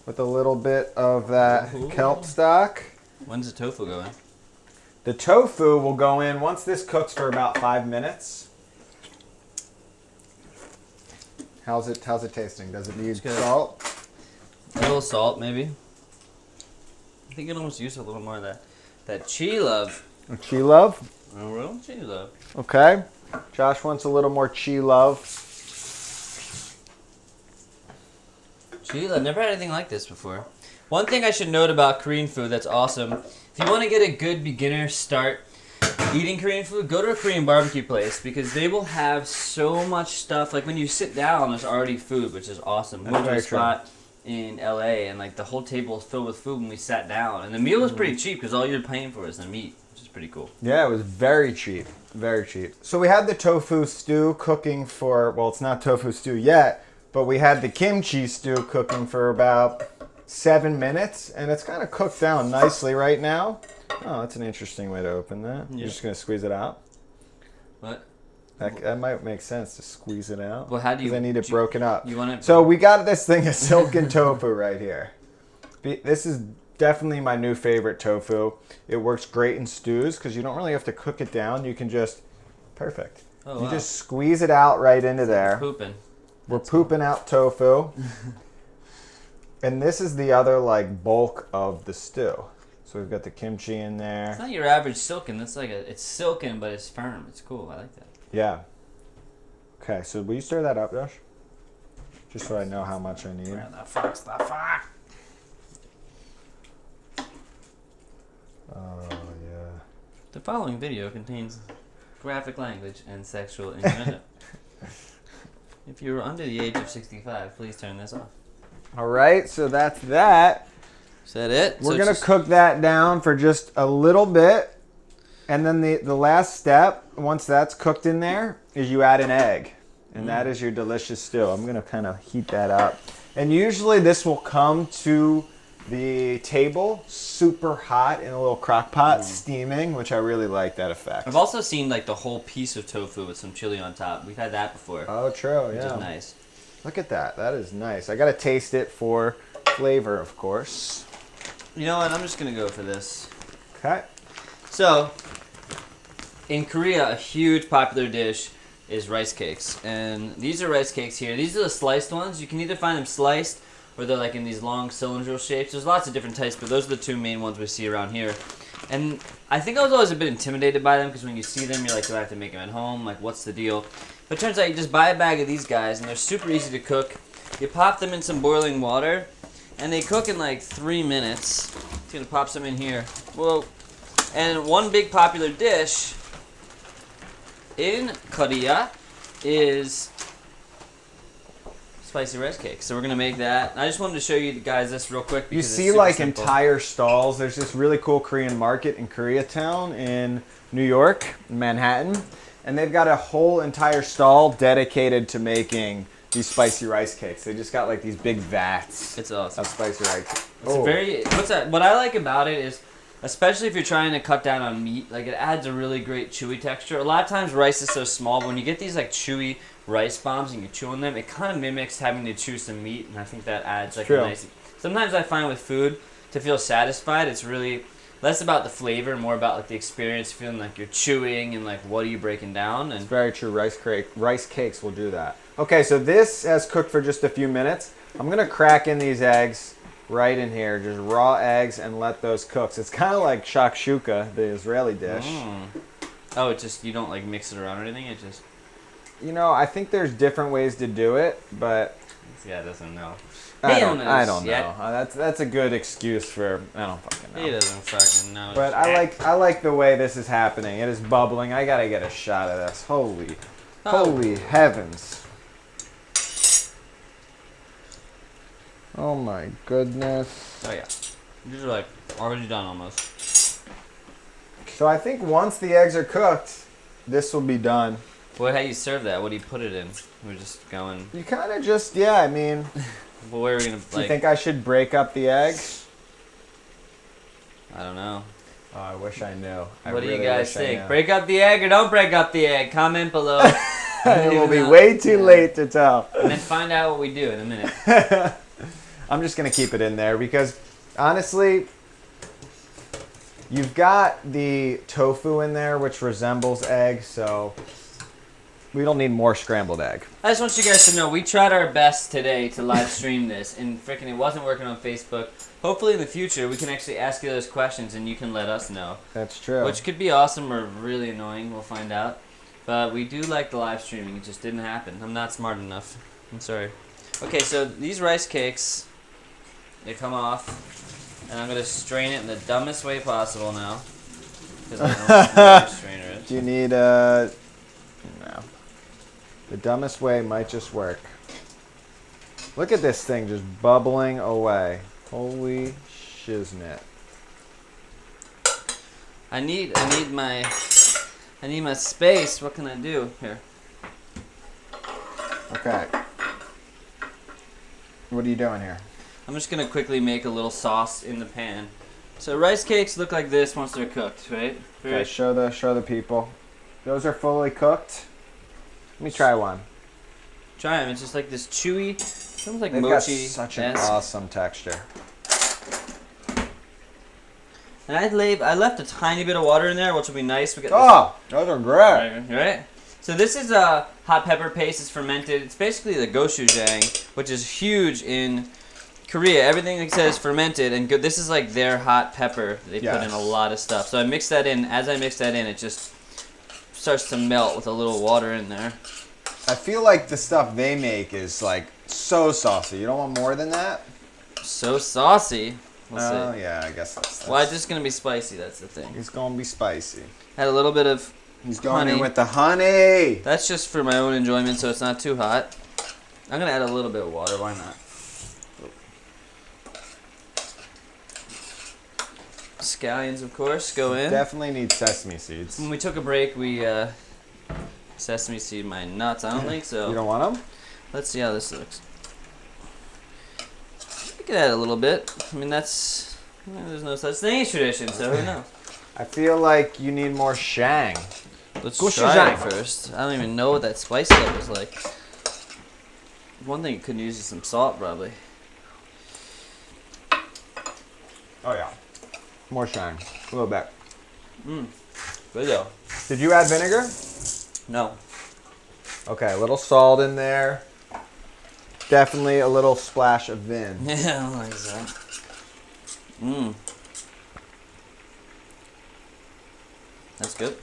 with a little bit of that kelp stock. When's the tofu going? The tofu will go in once this cooks for about 5 minutes. How's it tasting? Does it need good. salt? A little salt, maybe. I think it almost use a little more of that chi love. Chi love? A real chi love. Okay. Josh wants a little more chi love. Chi love. Never had anything like this before. One thing I should note about Korean food that's awesome, if you want to get a good beginner start eating Korean food, go to a Korean barbecue place because they will have so much stuff. Like when you sit down, there's already food, which is awesome. We went to a spot in LA and like the whole table was filled with food when we sat down. And the meal was pretty cheap because all you're paying for is the meat, which is pretty cool. Yeah, it was very cheap. Very cheap. So we had the tofu stew cooking for, well, it's not tofu stew yet, but we had the kimchi stew cooking for about 7 minutes, and it's kind of cooked down nicely right now. Oh, that's an interesting way to open that. Yeah. You're just going to squeeze it out? What? That might make sense to squeeze it out. Well, how do you? Because I need it broken up. You want it? So we got this thing of silken tofu right here. This is definitely my new favorite tofu. It works great in stews because you don't really have to cook it down. You can just, perfect. Oh, You wow. just squeeze it out right into there. Pooping. We're pooping out tofu. And this is the other like bulk of the stew. So we've got the kimchi in It's there. not your average silken. It's like it's silken, but it's firm. It's cool. I like that. Yeah. Okay, so will you stir that up, Josh? Just so I know how much I need. Where the fuck's the fuck? Oh, yeah. The following video contains graphic language and sexual innuendo. If you are under the age of 65, please turn this off. All right, so that's that. Is that it? We're going to cook that down for just a little bit. And then the last step, once that's cooked in there, is you add an egg. And that is your delicious stew. I'm going to kind of heat that up. And usually this will come to the table super hot in a little crock pot, steaming, which I really like that effect. I've also seen like the whole piece of tofu with some chili on top. We've had that before, Oh, true, which yeah. is nice. Look at that. That is nice. I got to taste it for flavor, of course. You know what? I'm just going to go for this. Okay. So, in Korea, a huge popular dish is rice cakes. And these are rice cakes here. These are the sliced ones. You can either find them sliced or they're like in these long cylindrical shapes. There's lots of different types, but those are the two main ones we see around here. And I think I was always a bit intimidated by them because when you see them, you're like, do I have to make them at home? Like, what's the deal? But it turns out you just buy a bag of these guys, and they're super easy to cook. You pop them in some boiling water, and they cook in like 3 minutes. Just gonna pop some in here. Whoa. And one big popular dish in Korea is spicy rice cake. So we're gonna make that. I just wanted to show you guys this real quick. You Because see, it's super like simple. entire stalls. There's this really cool Korean market in Koreatown in New York, Manhattan, and they've got a whole entire stall dedicated to making these spicy rice cakes. They just got like these big vats It's awesome. of spicy rice. What I like about it is, especially if you're trying to cut down on meat, like it adds a really great chewy texture. A lot of times rice is so small, but when you get these like chewy rice bombs and you chew on them, it kind of mimics having to chew some meat, and I think that adds like True. a nice. Sometimes I find with food, to feel satisfied, it's really less about the flavor, more about like the experience, feeling like you're chewing and like what are you breaking down. And Very true. Rice cakes will do that. Okay, so this has cooked for just a few minutes. I'm gonna crack in these eggs right in here, just raw eggs, and let those cook. So it's kind of like shakshuka, the Israeli dish. Oh, it just, you don't like mix it around or anything. It just, You know, I think there's different ways to do it, but this guy doesn't know. I He don't knows know. yet. That's a good excuse for I don't fucking know. He doesn't fucking know. But I like the way this is happening. It is bubbling. I gotta get a shot of this. Holy heavens! Oh my goodness! Oh yeah, these are like already done almost. So I think once the eggs are cooked, this will be done. How do you serve that? What do you put it in? We're just going. You kind of just I mean, Well, where are we gonna do you like? think I should break up the eggs? I don't know. Oh, I wish I knew. What do you guys think? Break up the egg or don't break up the egg? Comment below. It will be way too late to tell. And then find out what we do in a minute. I'm just going to keep it in there because, honestly, you've got the tofu in there, which resembles egg, so we don't need more scrambled egg. I just want you guys to know we tried our best today to live stream this, and freaking it wasn't working on Facebook. Hopefully in the future we can actually ask you those questions and you can let us know. That's true. Which could be awesome or really annoying, we'll find out. But we do like the live streaming, it just didn't happen. I'm not smart enough. I'm sorry. Okay, so these rice cakes, they come off, and I'm going to strain it in the dumbest way possible now. Because I don't know what the strainer is. Do you need a... No. The dumbest way might just work. Look at this thing just bubbling away. Holy shiznit. I need my space. What can I do here? Okay. What are you doing here? I'm just gonna quickly make a little sauce in the pan. So rice cakes look like this once they're cooked, right? Okay, show the people. Those are fully cooked. Let me try one. Try them. It's just like this chewy, sounds like They've got mochi. such an awesome texture. And I left a tiny bit of water in there, which will be nice. We got Those are great. right? So this is a hot pepper paste. It's fermented. It's basically the gochujang, which is huge in Korea. Everything that says fermented and good. This is like their hot pepper. They put in a lot of stuff. So I mix that in. As I mix that in, it just starts to melt with a little water in there. I feel like the stuff they make is like so saucy. You don't want more than that? So saucy. We'll see. Yeah, I guess that's Well, it's just gonna be spicy. That's the thing. It's gonna be spicy. Had a little bit of. He's going in honey. with the honey. That's just for my own enjoyment, so it's not too hot. I'm gonna add a little bit of water. Why not? Scallions, of course, go in. Definitely need sesame seeds. When we took a break, we sesame seed my nuts. I don't think so. You don't want them? Let's see how this looks. We could add a little bit. I mean, there's no such thing as tradition, so who knows? I feel like you need more shang. Let's Gochujang. try it first. I don't even know what that spice level is like. One thing you could use is some salt, probably. Oh yeah. More shang. A little bit. Good though. Did you add vinegar? No. Okay, a little salt in there. Definitely a little splash of vin. Yeah, I don't like that. That's good.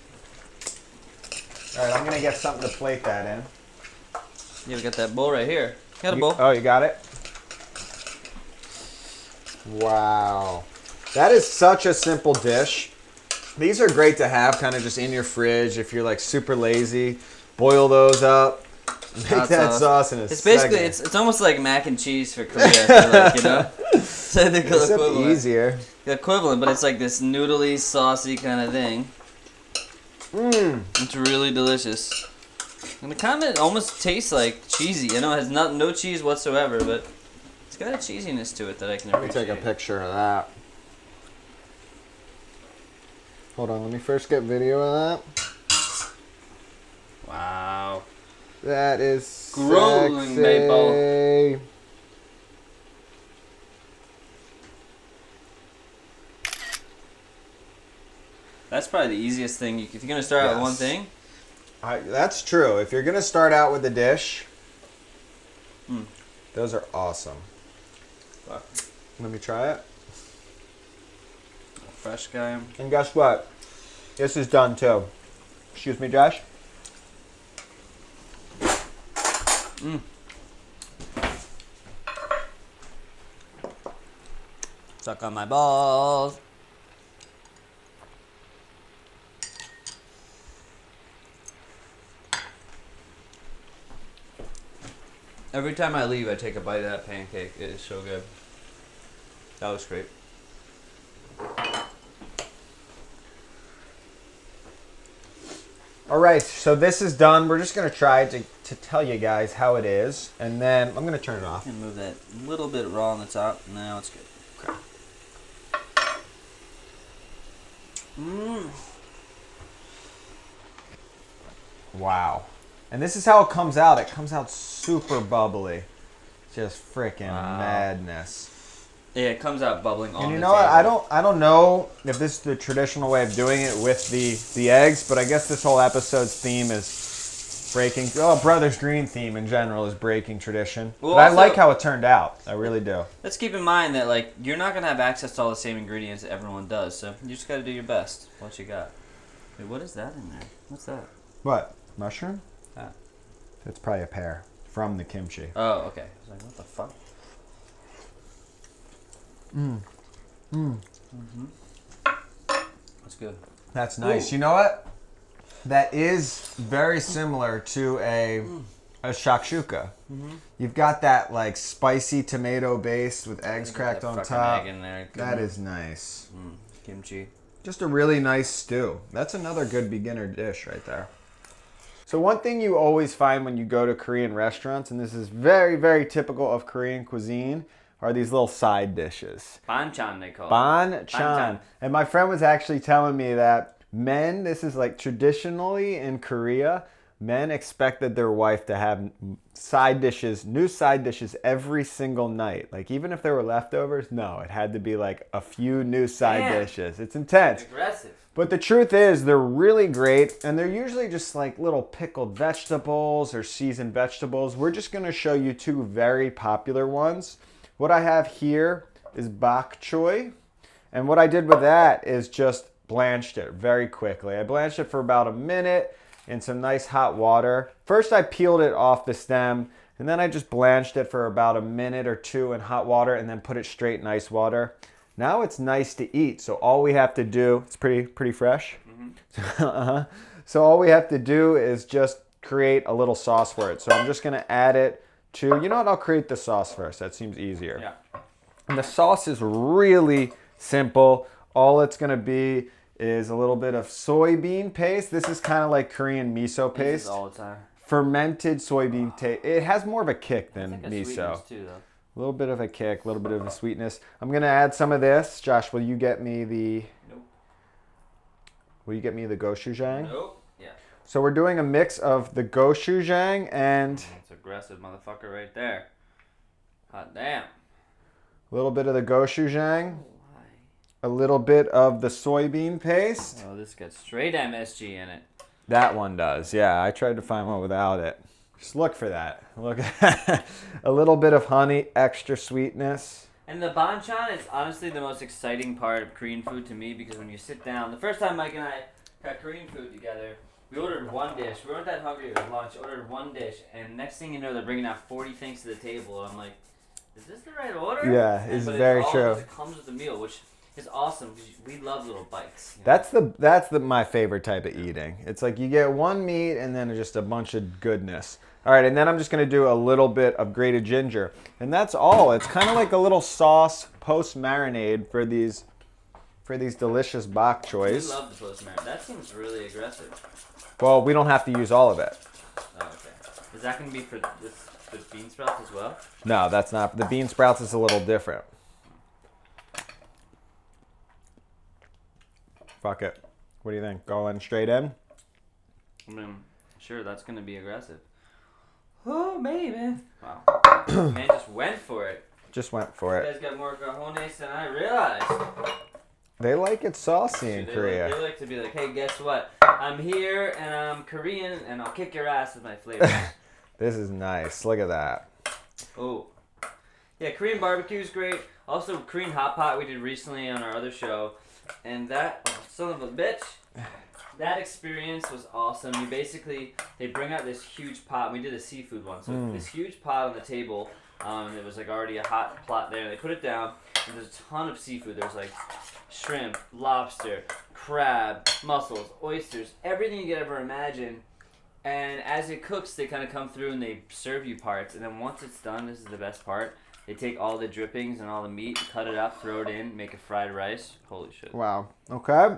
All right, I'm gonna get something to plate that in. Yeah, we got that bowl right here. Got a bowl. Oh, you got it? Wow. That is such a simple dish, These are great to have kind of just in your fridge if you're like super lazy. Boil those up. Make that sauce in a It's second. basically it's almost like mac and cheese for Korea. I feel like, you know, it's like the Except equivalent. easier. The equivalent, but it's like this noodly, saucy kind of thing. It's really delicious, and it kind of almost tastes like cheesy. I know it has no cheese whatsoever, but it's got a cheesiness to it that I can appreciate. Let me take a picture of that. Hold on, let me first get video of that. Wow. That is Grueling, maple. That's probably the easiest thing. If you're gonna start out with one thing. That's true. If you're gonna start out with a dish, those are awesome. Fuck. Let me try it. Fresh guy. And guess what? This is done too. Excuse me, Josh. Suck on my balls. Every time I leave, I take a bite of that pancake. It is so good. That was great. All right, so this is done. We're just gonna try to tell you guys how it is, and then I'm gonna turn it off. And move that little bit raw on the top. Now it's good. Okay. Wow. And this is how it comes out. It comes out super bubbly. Just freaking madness. Yeah, it comes out bubbling on And you the know what? table. I don't know if this is the traditional way of doing it with the eggs, but I guess this whole episode's theme is breaking. Oh, Brothers Green theme in general is breaking tradition. Well, but I also- like how it turned out. I really do. Let's keep in mind that like you're not gonna have access to all the same ingredients that everyone does, so you just gotta do your best. What you got? Wait, what is that in there? What's that? What? Mushroom? Ah. It's probably a pear from the kimchi. Oh, okay. I was like, what the fuck? That's good. That's nice. Ooh. You know what? That is very similar to a shakshuka. You've got that like spicy tomato base with eggs cracked on top. Egg in there. That is nice. Kimchi. Just a really nice stew. That's another good beginner dish right there. So one thing you always find when you go to Korean restaurants, and this is very, very typical of Korean cuisine, are these little side dishes. BonChon they call it. BonChon. And my friend was actually telling me that men, this is like traditionally in Korea, men expected their wife to have side dishes, new side dishes every single night. Like even if there were leftovers, no, it had to be like a few new side dishes. It's intense. Aggressive. But the truth is they're really great, and they're usually just like little pickled vegetables or seasoned vegetables. We're just gonna show you two very popular ones. What I have here is bok choy, and what I did with that is just blanched it very quickly. I blanched it for about a minute in some nice hot water. First I peeled it off the stem, and then I just blanched it for about a minute or two in hot water and then put it straight in ice water. Now it's nice to eat, so all we have to do, it's pretty fresh. So all we have to do is just create a little sauce for it. So I'm just gonna add it to, you know what, I'll create the sauce first. That seems easier. Yeah. And the sauce is really simple. All it's gonna be is a little bit of soybean paste. This is kind of like Korean miso This paste. is all the time. Fermented soybean taste. It has more of a kick than miso. Sweetness too, though. A little bit of a kick, a little bit of a sweetness. I'm gonna add some of this. Josh, will you get me the? Nope. Will you get me the gochujang? Nope. Yeah. So we're doing a mix of the gochujang and That's aggressive motherfucker right there. Hot damn. a little bit of the gochujang, a little bit of the soybean paste. Oh, this got straight MSG in it. That one does, yeah. I tried to find one without it. Just look for that. Look at that. A little bit of honey, extra sweetness. And the BonChon is honestly the most exciting part of Korean food to me because when you sit down, the first time Mike and I got Korean food together, we ordered one dish. We weren't that hungry. It was lunch. Ordered one dish, and next thing you know, they're bringing out 40 things to the table. I'm like, is this the right order? Yeah, it's but very all true. It comes with the meal, which is awesome because we love little bites. You know? That's my favorite type of eating. It's like you get one meat and then just a bunch of goodness. All right, and then I'm just gonna do a little bit of grated ginger, and that's all. It's kind of like a little sauce post marinade for these delicious bok choys. We love the post marinade. That seems really aggressive. Well, we don't have to use all of it. Oh, okay. Is that gonna be for the bean sprouts as well? No, that's not. The bean sprouts is a little different. Fuck it. What do you think? Going straight in? I mean, sure, that's gonna be aggressive. Oh, baby. Wow. Man just went for it. Just went for You it. guys got more cojones than I realized. They like it saucy in Korea. They like to be like, hey, guess what? I'm here and I'm Korean and I'll kick your ass with my flavors. This is nice. Look at that. Oh. Yeah, Korean barbecue is great. Also, Korean hot pot we did recently on our other show. And that, son of a bitch, that experience was awesome. They bring out this huge pot. We did a seafood one. So this huge pot on the table. It was like already a hot plot there. They put it down, and there's a ton of seafood. There's like shrimp, lobster, crab, mussels, oysters, everything you could ever imagine. And as it cooks, they kind of come through and they serve you parts. And then once it's done, this is the best part. They take all the drippings and all the meat, cut it up, throw it in, make a fried rice. Holy shit. Wow. Okay.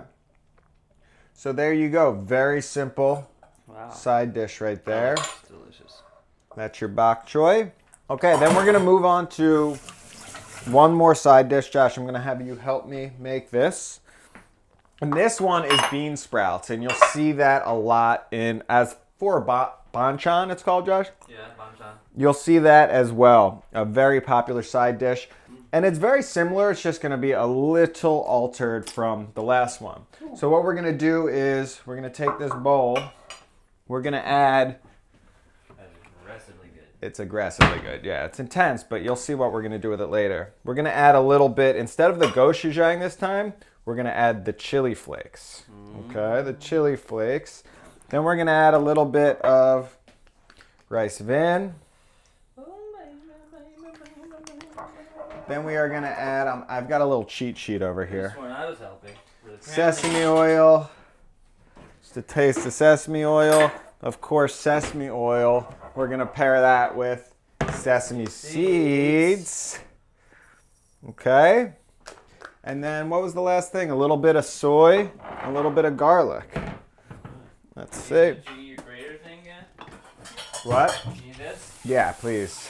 So there you go. Very simple side dish right there. Oh, that's delicious. That's your bok choy. Okay, then we're going to move on to one more side dish. Josh, I'm going to have you help me make this. And this one is bean sprouts. And you'll see that a lot as for BonChon, it's called, Josh? Yeah, BonChon. You'll see that as well. A very popular side dish. And it's very similar. It's just going to be a little altered from the last one. So what we're going to do is we're going to take this bowl. We're going to add... That's aggressively good. It's aggressively good. Yeah, it's intense, but you'll see what we're going to do with it later. We're going to add a little bit. Instead of the gochujang this time, we're going to add the chili flakes. Okay, the chili flakes. Then we're going to add a little bit of rice vin. Then we are going to add, I've got a little cheat sheet over here. This one I was helping. Sesame oil. Just a taste of sesame oil. Of course, sesame oil. We're going to pair that with sesame seeds. Okay. And then what was the last thing? A little bit of soy, a little bit of garlic. Let's see. Did you need your grater thing yet? What? You need this? Yeah, please.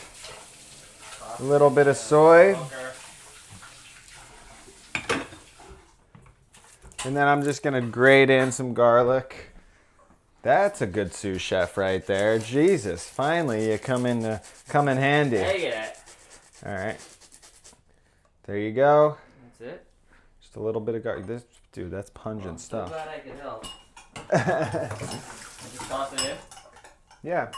A little bit of soy. And then I'm just going to grate in some garlic. That's a good sous chef right there. Jesus, finally you come in handy. Take it. All right. There you go. That's it. Just a little bit of garlic. Dude, that's pungent I'm stuff. so glad I could help. I just toss it in. Yeah.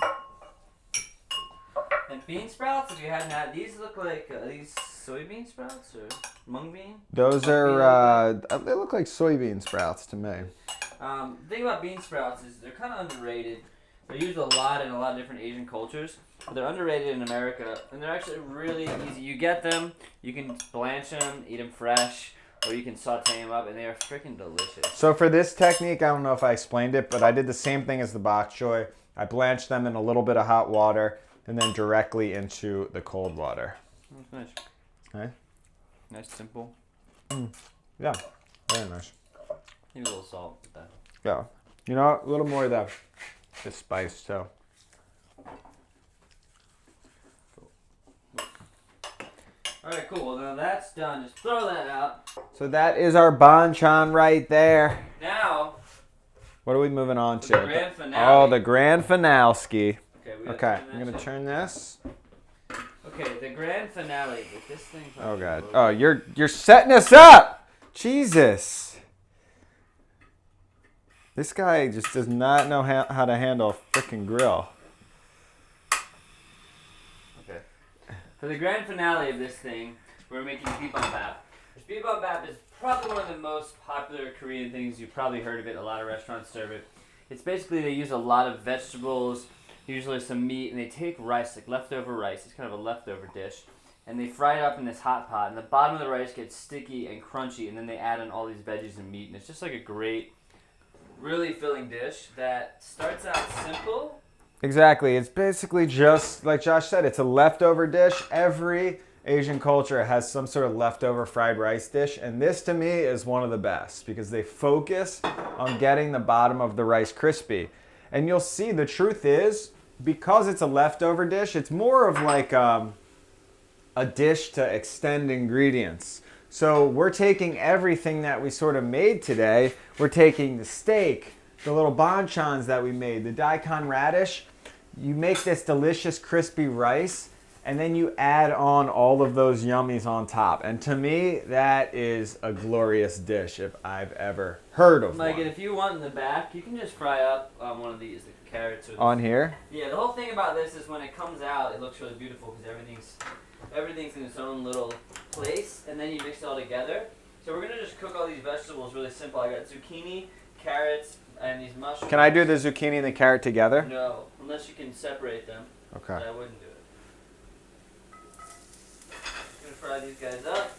And bean sprouts, if you hadn't had, these look like, these soybean sprouts or mung bean? Those are, they look like soybean sprouts to me. The thing about bean sprouts is they're kind of underrated. They're used a lot in a lot of different Asian cultures. But they're underrated in America, and they're actually really easy. You get them, you can blanch them, eat them fresh, or you can saute them up, and they are freaking delicious. So for this technique, I don't know if I explained it, but I did the same thing as the bok choy. I blanched them in a little bit of hot water, and then directly into the cold water. That's nice. Okay. Nice, simple. Yeah, very nice. Maybe a little salt with that. Yeah. You know, a little more of the spice, too. Alright, cool. Well, now that's done. Just throw that out. So that is our BonChon right there. Now, What are we moving on to? the grand finale. Oh, the grand finale. Okay, Okay, I'm going to turn this. Okay, the grand finale. With this thing. Oh, God. Oh, you're setting us up! Jesus. This guy just does not know how to handle a freaking grill. Okay. For the grand finale of this thing, we're making Bi-Bim-Bap. Bi-Bim-Bap is probably one of the most popular Korean things. You've probably heard of it. A lot of restaurants serve it. It's basically they use a lot of vegetables, usually some meat, and they take rice, like leftover rice. It's kind of a leftover dish. and they fry it up in this hot pot, and the bottom of the rice gets sticky and crunchy, and then they add in all these veggies and meat, and it's just like a great, really filling dish that starts out simple. Exactly. It's basically just, like Josh said, it's a leftover dish. Every Asian culture has some sort of leftover fried rice dish, and this to me is one of the best because they focus on getting the bottom of the rice crispy. And you'll see the truth is, because it's a leftover dish, it's more of like a dish to extend ingredients. So we're taking everything that we sort of made today. We're taking the steak, the little BonChons that we made, the Daikon radish. You make this delicious crispy rice, and then you add on all of those yummies on top. And to me, that is a glorious dish if I've ever heard of Mike, one. and if you want in the back, you can just fry up one of these, the carrots. Or On here? Yeah, the whole thing about this is when it comes out, it looks really beautiful because everything's in its own little place, and then you mix it all together. So we're gonna just cook all these vegetables really simple. I got zucchini, carrots, and these mushrooms. Can I do the zucchini and the carrot together? No, unless you can separate them. Okay. But I wouldn't do it. Gonna fry these guys up.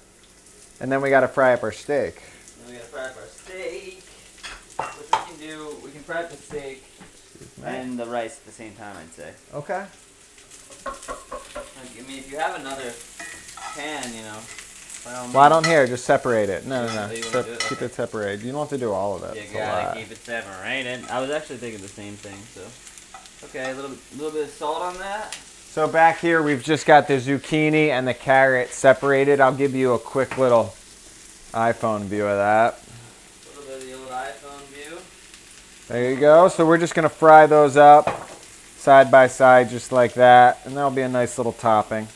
And then we got to fry up our steak. Then we gotta fry up our steak. Which we can do. We can fry up the steak and the rice at the same time, I'd say. Okay. Like, I mean, if you have another pan, you know. Well, I don't here. Just separate it. No. Oh, you wanna do it? Keep Okay. it separated. You don't have to do all of it. You It's a gotta lot. keep it separated. I was actually thinking the same thing, so. Okay, a little bit of salt on that. So back here, we've just got the zucchini and the carrot separated. I'll give you a quick little iPhone view of that. A little bit of the old iPhone view. There you go. So we're just going to fry those up side by side just like that. And that'll be a nice little topping.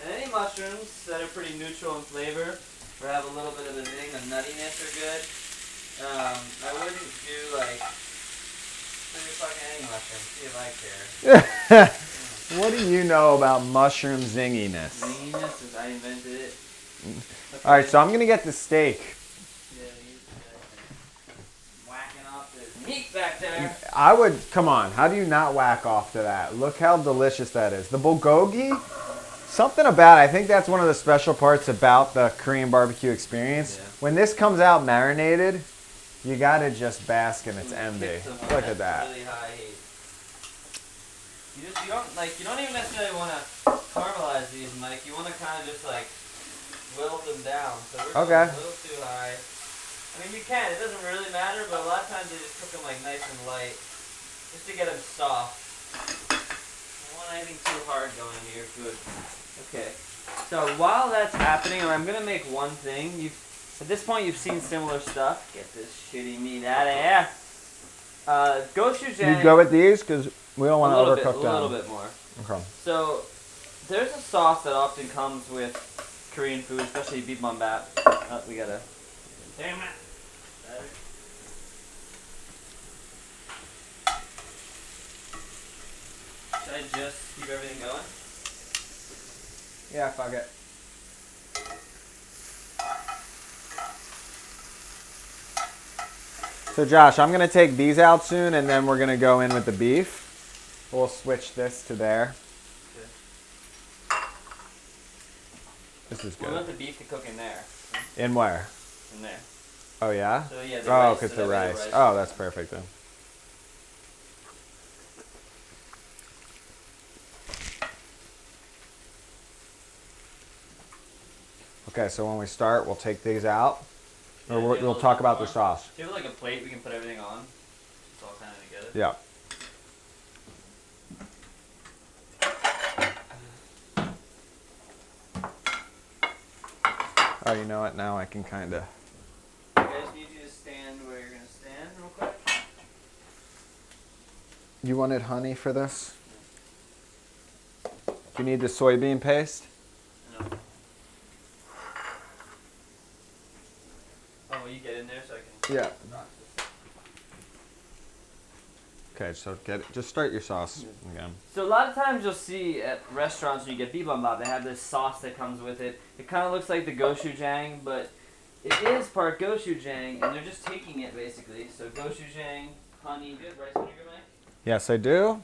And any mushrooms that are pretty neutral in flavor, or have a little bit of a zing, the nuttiness are good. I wouldn't do like fucking any mushroom. See if I care. What do you know about mushroom zinginess? Zinginess is I invented it. Okay. All right, so I'm going to get the steak. Yeah, whacking off the meat back there. I would, come on, how do you not whack off to that? Look how delicious that is. The bulgogi, something about it, I think that's one of the special parts about the Korean barbecue experience. Yeah. When this comes out marinated, you gotta just bask in its envy. Look at that. Really high heat. You don't even necessarily want to caramelize these, Mike. You want to kind of just like wilt them down. So we're going a little too high. I mean, you can. It doesn't really matter, but a lot of times they just cook them like nice and light, just to get them soft. Don't want anything too hard going here. Good. Okay. So while that's happening, I'm gonna make one thing. At this point, you've seen similar stuff. Get this shitty meat out of here. Gochujang. You go with these because we don't want to overcook them. A little bit more. Okay. So there's a sauce that often comes with Korean food, especially Bi-Bim-Bap. Oh, we gotta. Damn it. Should I just keep everything going? Yeah, fuck it. So Josh, I'm going to take these out soon, and then we're going to go in with the beef. We'll switch this to there. Okay. This is We good. want the beef to cook in there. In where? In there. Oh, yeah? So yeah, the Oh, rice. because so the that way rice. Oh, that's is- perfect then. Okay, so when we start, we'll take these out. Yeah, Or we'll talk about the sauce. Do you have like a plate we can put everything on? It's all kind of together. Yeah. Oh, you know what? Now I can kind of... I just need you to stand where you're going to stand real quick. You wanted honey for this? Do you need the soybean paste? No. Oh, will you get in there so I can... Yeah. Okay, so just start your sauce again. So a lot of times you'll see at restaurants when you get Bi-Bim-Bap, they have this sauce that comes with it. It kind of looks like the gochujang, but it is part gochujang, and they're just taking it basically. So gochujang, honey, good rice vinegar, Mike? Yes, I do.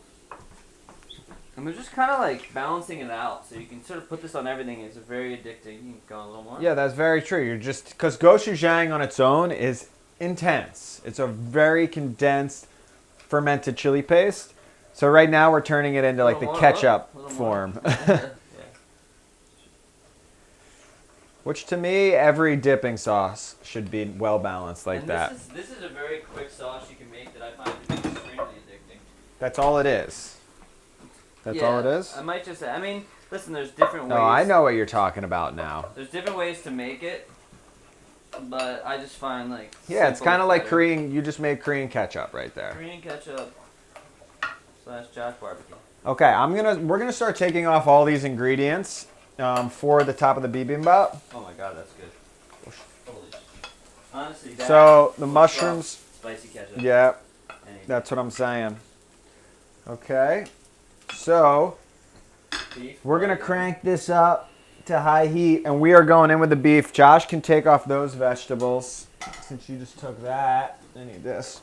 And we're just kind of like balancing it out, so you can sort of put this on everything. It's very addicting. You can go a little more. Yeah, that's very true. You're just because gochujang on its own is intense. It's a very condensed fermented chili paste. So right now we're turning it into like the ketchup form. Yeah. Which to me, every dipping sauce should be well balanced like and that. This is a very quick sauce you can make that I find to be extremely addicting. That's all it is. That's all it is? I might just, I mean, listen, there's different ways. No, I know what you're talking about now. There's different ways to make it, but I just find like. Yeah, it's kind of like Korean, you just made Korean ketchup right there. Korean ketchup / Josh barbecue. Okay, we're gonna start taking off all these ingredients for the top of the Bi-Bim-Bap. Oh my god, that's good. Holy shit. Honestly, so the mushrooms. Spicy ketchup. Yeah, that's what I'm saying. Okay. So, we're going to crank this up to high heat, and we are going in with the beef. Josh can take off those vegetables, since you just took that. I need this.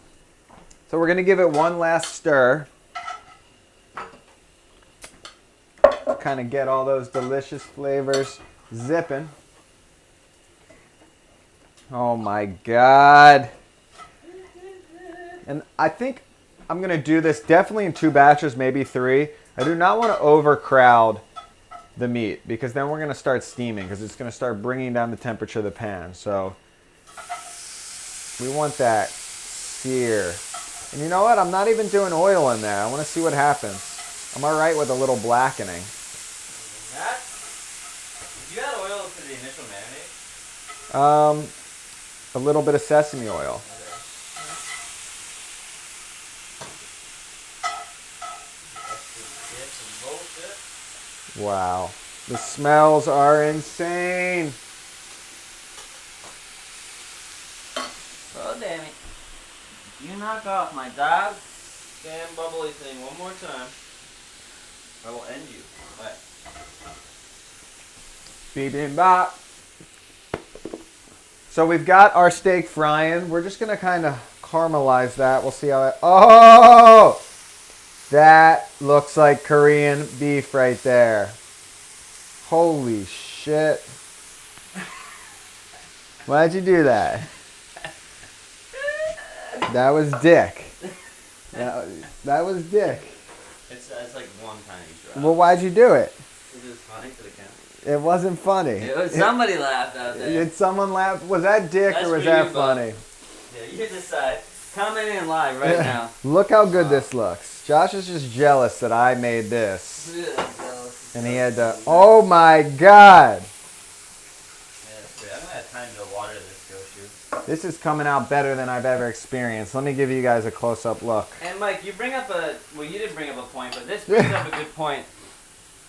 So we're going to give it one last stir. Kind of get all those delicious flavors zipping. Oh my God. And I think I'm going to do this definitely in 2 batches, maybe 3. I do not want to overcrowd the meat because then we're going to start steaming because it's going to start bringing down the temperature of the pan. So we want that sear. And you know what? I'm not even doing oil in there. I want to see what happens. I'm all right with a little blackening. You add oil to the initial marinade? A little bit of sesame oil. Wow. The smells are insane. Oh, damn it. You knock off my dog damn bubbly thing one more time. I will end you. Right. Bi-Bim-Bap. So we've got our steak frying. We're just going to kind of caramelize that. We'll see how it... Oh! That looks like Korean beef right there. Holy shit. Why'd you do that? That was dick. That was dick. It's like one tiny drop. Well, why'd you do it? It was funny for the camera. It wasn't funny. Somebody laughed out there. Did someone laugh? Was that dick or was that funny? Yeah, you decide. Comment in live right now. Look how good this looks. Josh is just jealous that I made this. And he had to... Oh my God! Yeah, that's great. I'm going to have time to water this gochu. This is coming out better than I've ever experienced. Let me give you guys a close-up look. And Mike, you bring up a... Well, you didn't bring up a point, but this brings up a good point.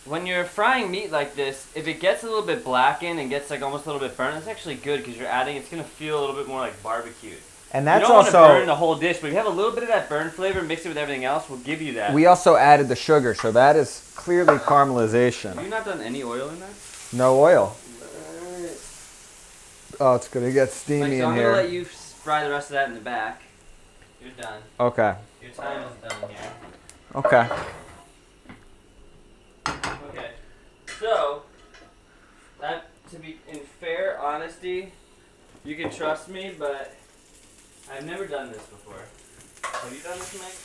When you're frying meat like this, if it gets a little bit blackened and gets like almost a little bit burnt, that's actually good because you're adding... It's going to feel a little bit more like barbecued. And that's you don't also... want to burn the whole dish, but if you have a little bit of that burn flavor, mix it with everything else, we'll give you that. We also added the sugar, so that is clearly caramelization. Have you not done any oil in there? No oil. Oh, it's going to get steamy so in I'm here. going to let you fry the rest of that in the back. You're done. Okay. Your time is done here. Okay. Okay. So, that, to be in fair honesty, you can trust me, but I've never done this before. Have you done this, Mike?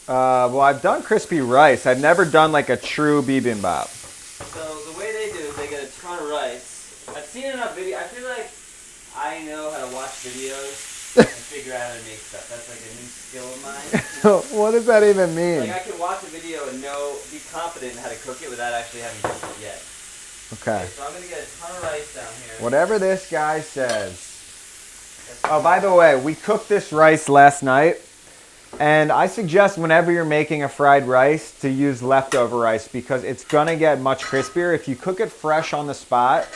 Well, I've done crispy rice. I've never done like a true Bi-Bim-Bap. So the way they do is they get a ton of rice. I've seen enough video. I feel like I know how to watch videos and figure out how to make stuff. That's like a new skill of mine. What does that even mean? Like I can watch a video and be confident in how to cook it without actually having cooked it yet. Okay. So I'm going to get a ton of rice down here. Whatever this guy says. Oh, by the way, we cooked this rice last night. And I suggest whenever you're making a fried rice to use leftover rice because it's going to get much crispier. If you cook it fresh on the spot,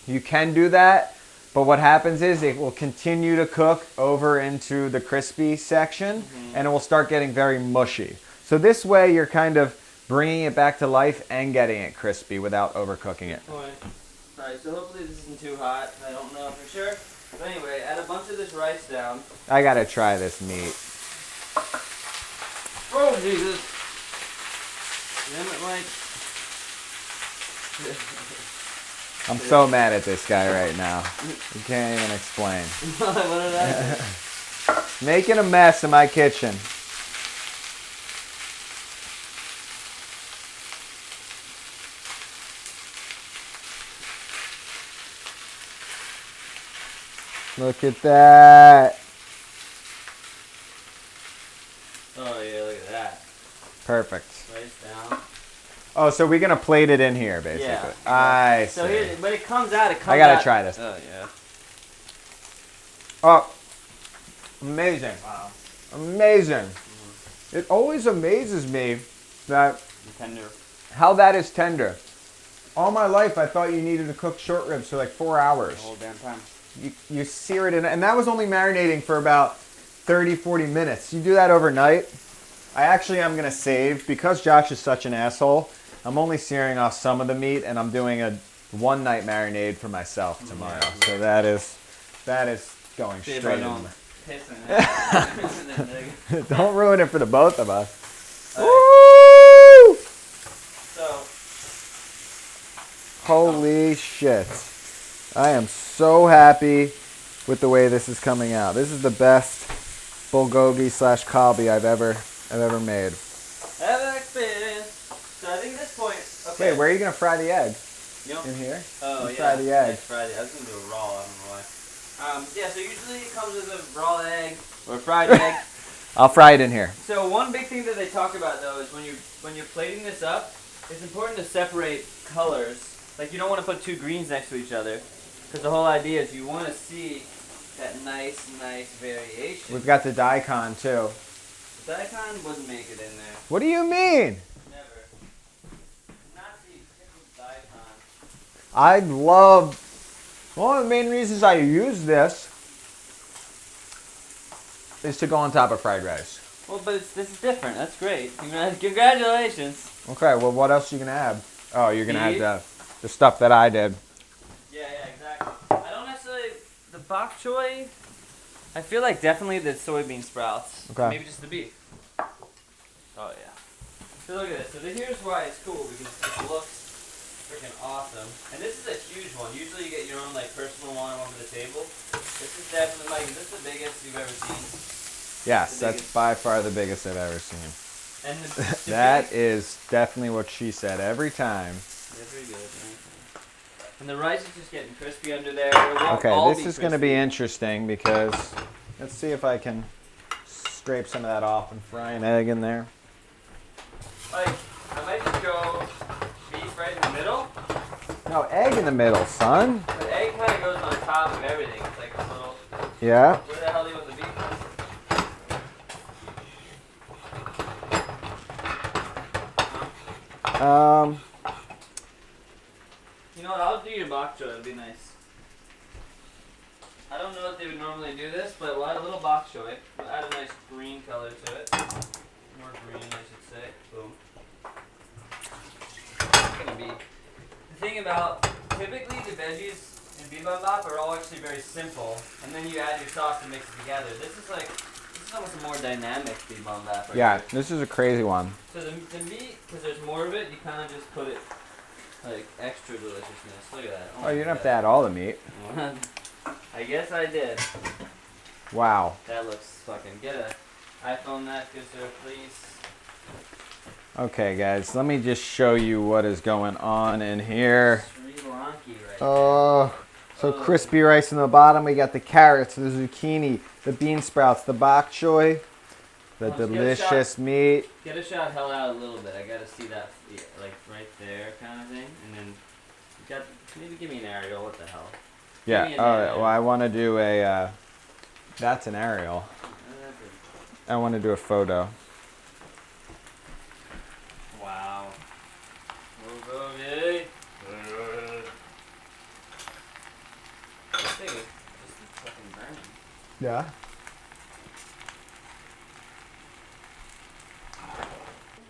you can do that. But what happens is it will continue to cook over into the crispy section and it will start getting very mushy. So this way you're kind of bringing it back to life and getting it crispy without overcooking it. Alright, so hopefully this isn't too hot. I don't know for sure. But anyway, add a bunch of this rice down. I got to try this meat. Oh, Jesus. Lemon like. I'm so mad at this guy right now. You can't even explain. What did I do? Making a mess in my kitchen. Look at that. Oh yeah, look at that. Perfect. Slice down. Oh, so we're going to plate it in here, basically. Yeah. I see. So here, when it comes out, I got to try this. Oh yeah. Oh, amazing. Wow. Amazing. It always amazes me that Tender. how that is tender. All my life, I thought you needed to cook short ribs for like 4 hours. The whole damn time. You sear it in, and that was only marinating for about 30, 40 minutes. You do that overnight. I actually am going to save, because Josh is such an asshole, I'm only searing off some of the meat, and I'm doing a one-night marinade for myself tomorrow. Yeah. So that is going See if straight I don't in. piss in it. Don't ruin it for the both of us. Woo! So. Holy shit. I am so happy with the way this is coming out. This is the best bulgogi / kalbi I've ever made. Ever experienced. So I think at this point, okay. Wait, where are you going to fry the egg? You know? In here? Oh, You yeah. fry the egg. Yeah, fry the, I was going to do a raw, I don't know why. Yeah, so usually it comes with a raw egg or a fried egg. I'll fry it in here. So one big thing that they talk about though is when you're plating this up, it's important to separate colors. Like you don't want to put two greens next to each other, because the whole idea is you want to see that nice variation. We've got the daikon too. The Daikon wouldn't make it in there. What do you mean? Never. Not the pickled Daikon. I love, one of the main reasons I use this is to go on top of fried rice. Well, but this is different. That's great. Congratulations. Okay, well what else are you going to add? Oh, you're going to add the stuff that I did. Yeah, exactly. I don't necessarily, the bok choy, I feel like definitely the soybean sprouts. Okay. Maybe just the beef. Oh yeah. So look at this. So here's why it's cool, because it looks freaking awesome. And this is a huge one. Usually you get your own like personal one over the table. This is definitely, Mike, is this the biggest you've ever seen? Yes, that's by far the biggest I've ever seen. And the That is definitely what she said every time. Yeah, pretty good, man. And the rice is just getting crispy under there. It won't all Okay, this is going to be crispy. interesting because let's see if I can scrape some of that off and fry an egg in there. Like, I might just go beef right in the middle. No, egg in the middle, son. But the egg kind of goes on top of everything. It's like a little. Yeah. Where the hell do you want the beef from? You know what? I'll do your bok choy. It'll be nice. I don't know if they would normally do this, but we'll add a little bok choy. We'll add a nice green color to it. More green, I should say. Boom. It's gonna be. The thing about typically the veggies in Bi-Bim-Bap are all actually very simple, and then you add your sauce and mix it together. This is almost a more dynamic Bi-Bim-Bap. Right Yeah, here. this is a crazy one. So the meat, because there's more of it, you kind of just put it like extra deliciousness. Look at that. Oh, you don't have to add all the meat. I guess I did. Wow. That looks fucking. Get a iPhone that, good sir, please. Okay, guys, let me just show you what is going on in here. Sri Lanki right Oh, so crispy rice in the bottom. We got the carrots, the zucchini, the bean sprouts, the bok choy, the Let's get a delicious meat. Get a shot held out a little bit. I gotta see that, like right there, kind of thing. And then you got maybe give me an aerial. What the hell? Yeah. Give me All an right. aerial. Well, I want to do a. That's an aerial. I want to do a photo. Wow. Bulgogi. This thing is just fucking burning. Yeah.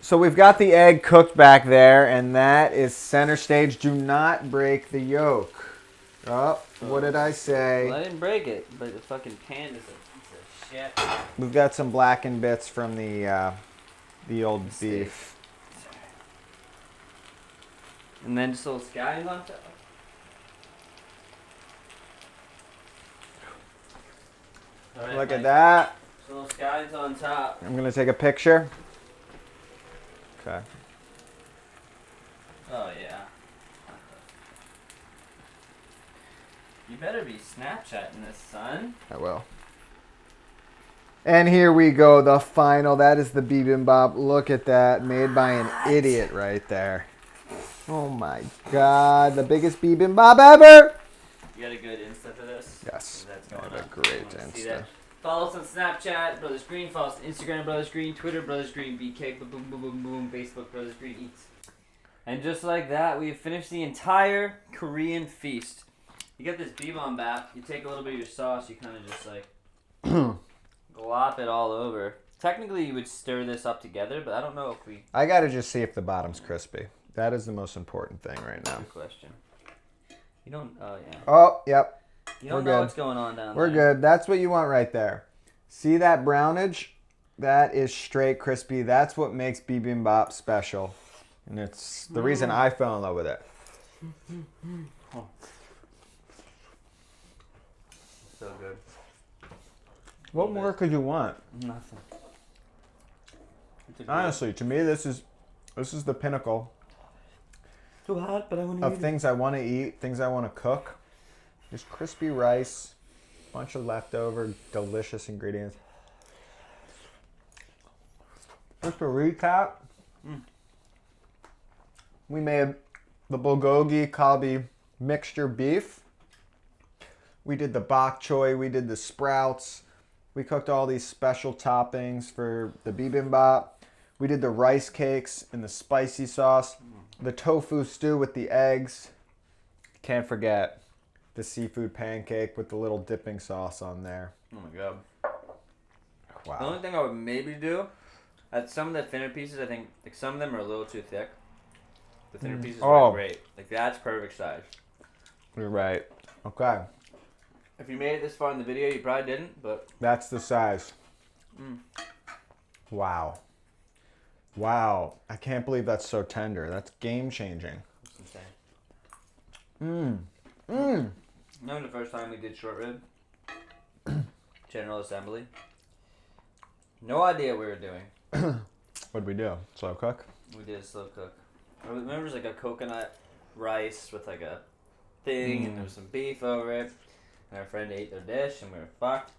So we've got the egg cooked back there, and that is center stage. Do not break the yolk. Oh, what did I say? Well, I didn't break it, but the fucking pan is a piece of shit. We've got some blackened bits from the old beef. And then just little scallions on top. Alright, Look at Mike. that. Just little scallions on top. I'm gonna take a picture. Okay. Oh yeah. You better be Snapchatting this, son. I will. And here we go, the final. That is the Bi-Bim-Bap. Look at that, made by an idiot right there. Oh my God, the biggest Bi-Bim-Bap ever. You got a good Insta for this? Yes, That's I going have a on. great I wanna see Insta. that. Follow us on Snapchat, Brothers Green. Follow us on Instagram, Brothers Green. Twitter, Brothers Green. BK, boom, boom, boom, boom, boom. Facebook, Brothers Green Eats. And just like that, we have finished the entire Korean feast. You get this Bi-Bim-Bap. You take a little bit of your sauce. You kind of just like glop it all over. Technically, you would stir this up together, but I don't know if we. I gotta just see if the bottom's crispy. That is the most important thing right now. Good question. You don't. Oh yeah. Oh, yep. You don't We're know good. what's going on down We're there. good. That's what you want right there. See that brownage? That is straight crispy. That's what makes Bi-Bim-Bap special. And it's the reason I fell in love with it. Oh. So good. What more could you want? Nothing. It's a good- Honestly, to me, this is the pinnacle Too hot, but I want to of things I want to eat, things I want to cook. Just crispy rice, bunch of leftover delicious ingredients. Just to recap, we made the bulgogi kalbi mixture beef. We did the bok choy, we did the sprouts. We cooked all these special toppings for the Bi-Bim-Bap. We did the rice cakes in the spicy sauce. The tofu stew with the eggs. Can't forget the seafood pancake with the little dipping sauce on there. Oh my god. The Wow. only thing I would maybe do, at some of the thinner pieces, I think like some of them are a little too thick. The thinner pieces Oh. are great. Like that's perfect size. You're right. Okay. If you made it this far in the video, you probably didn't, but That's the size. Mm. Wow. Wow. I can't believe that's so tender. That's game changing. it's insane. Remember the first time we did short rib? General Assembly. No idea what we were doing. What'd we do? Slow cook? We did a slow cook. I remember it was like a coconut rice with like a thing, and there was some beef over it. And our friend ate their dish, and we were fucked.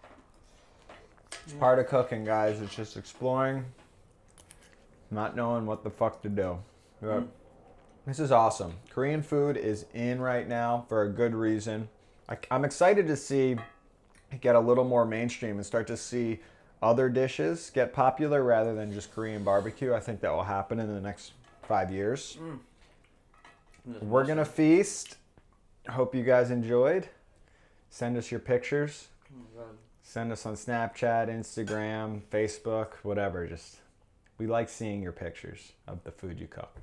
It's part of cooking, guys. It's just exploring, not knowing what the fuck to do. But this is awesome. Korean food is in right now for a good reason. I'm excited to see it get a little more mainstream and start to see other dishes get popular rather than just Korean barbecue. I think that will happen in the next 5 years. We're going to feast. Hope you guys enjoyed. Send us your pictures. Send us on Snapchat, Instagram, Facebook, whatever. Just we like seeing your pictures of the food you cook.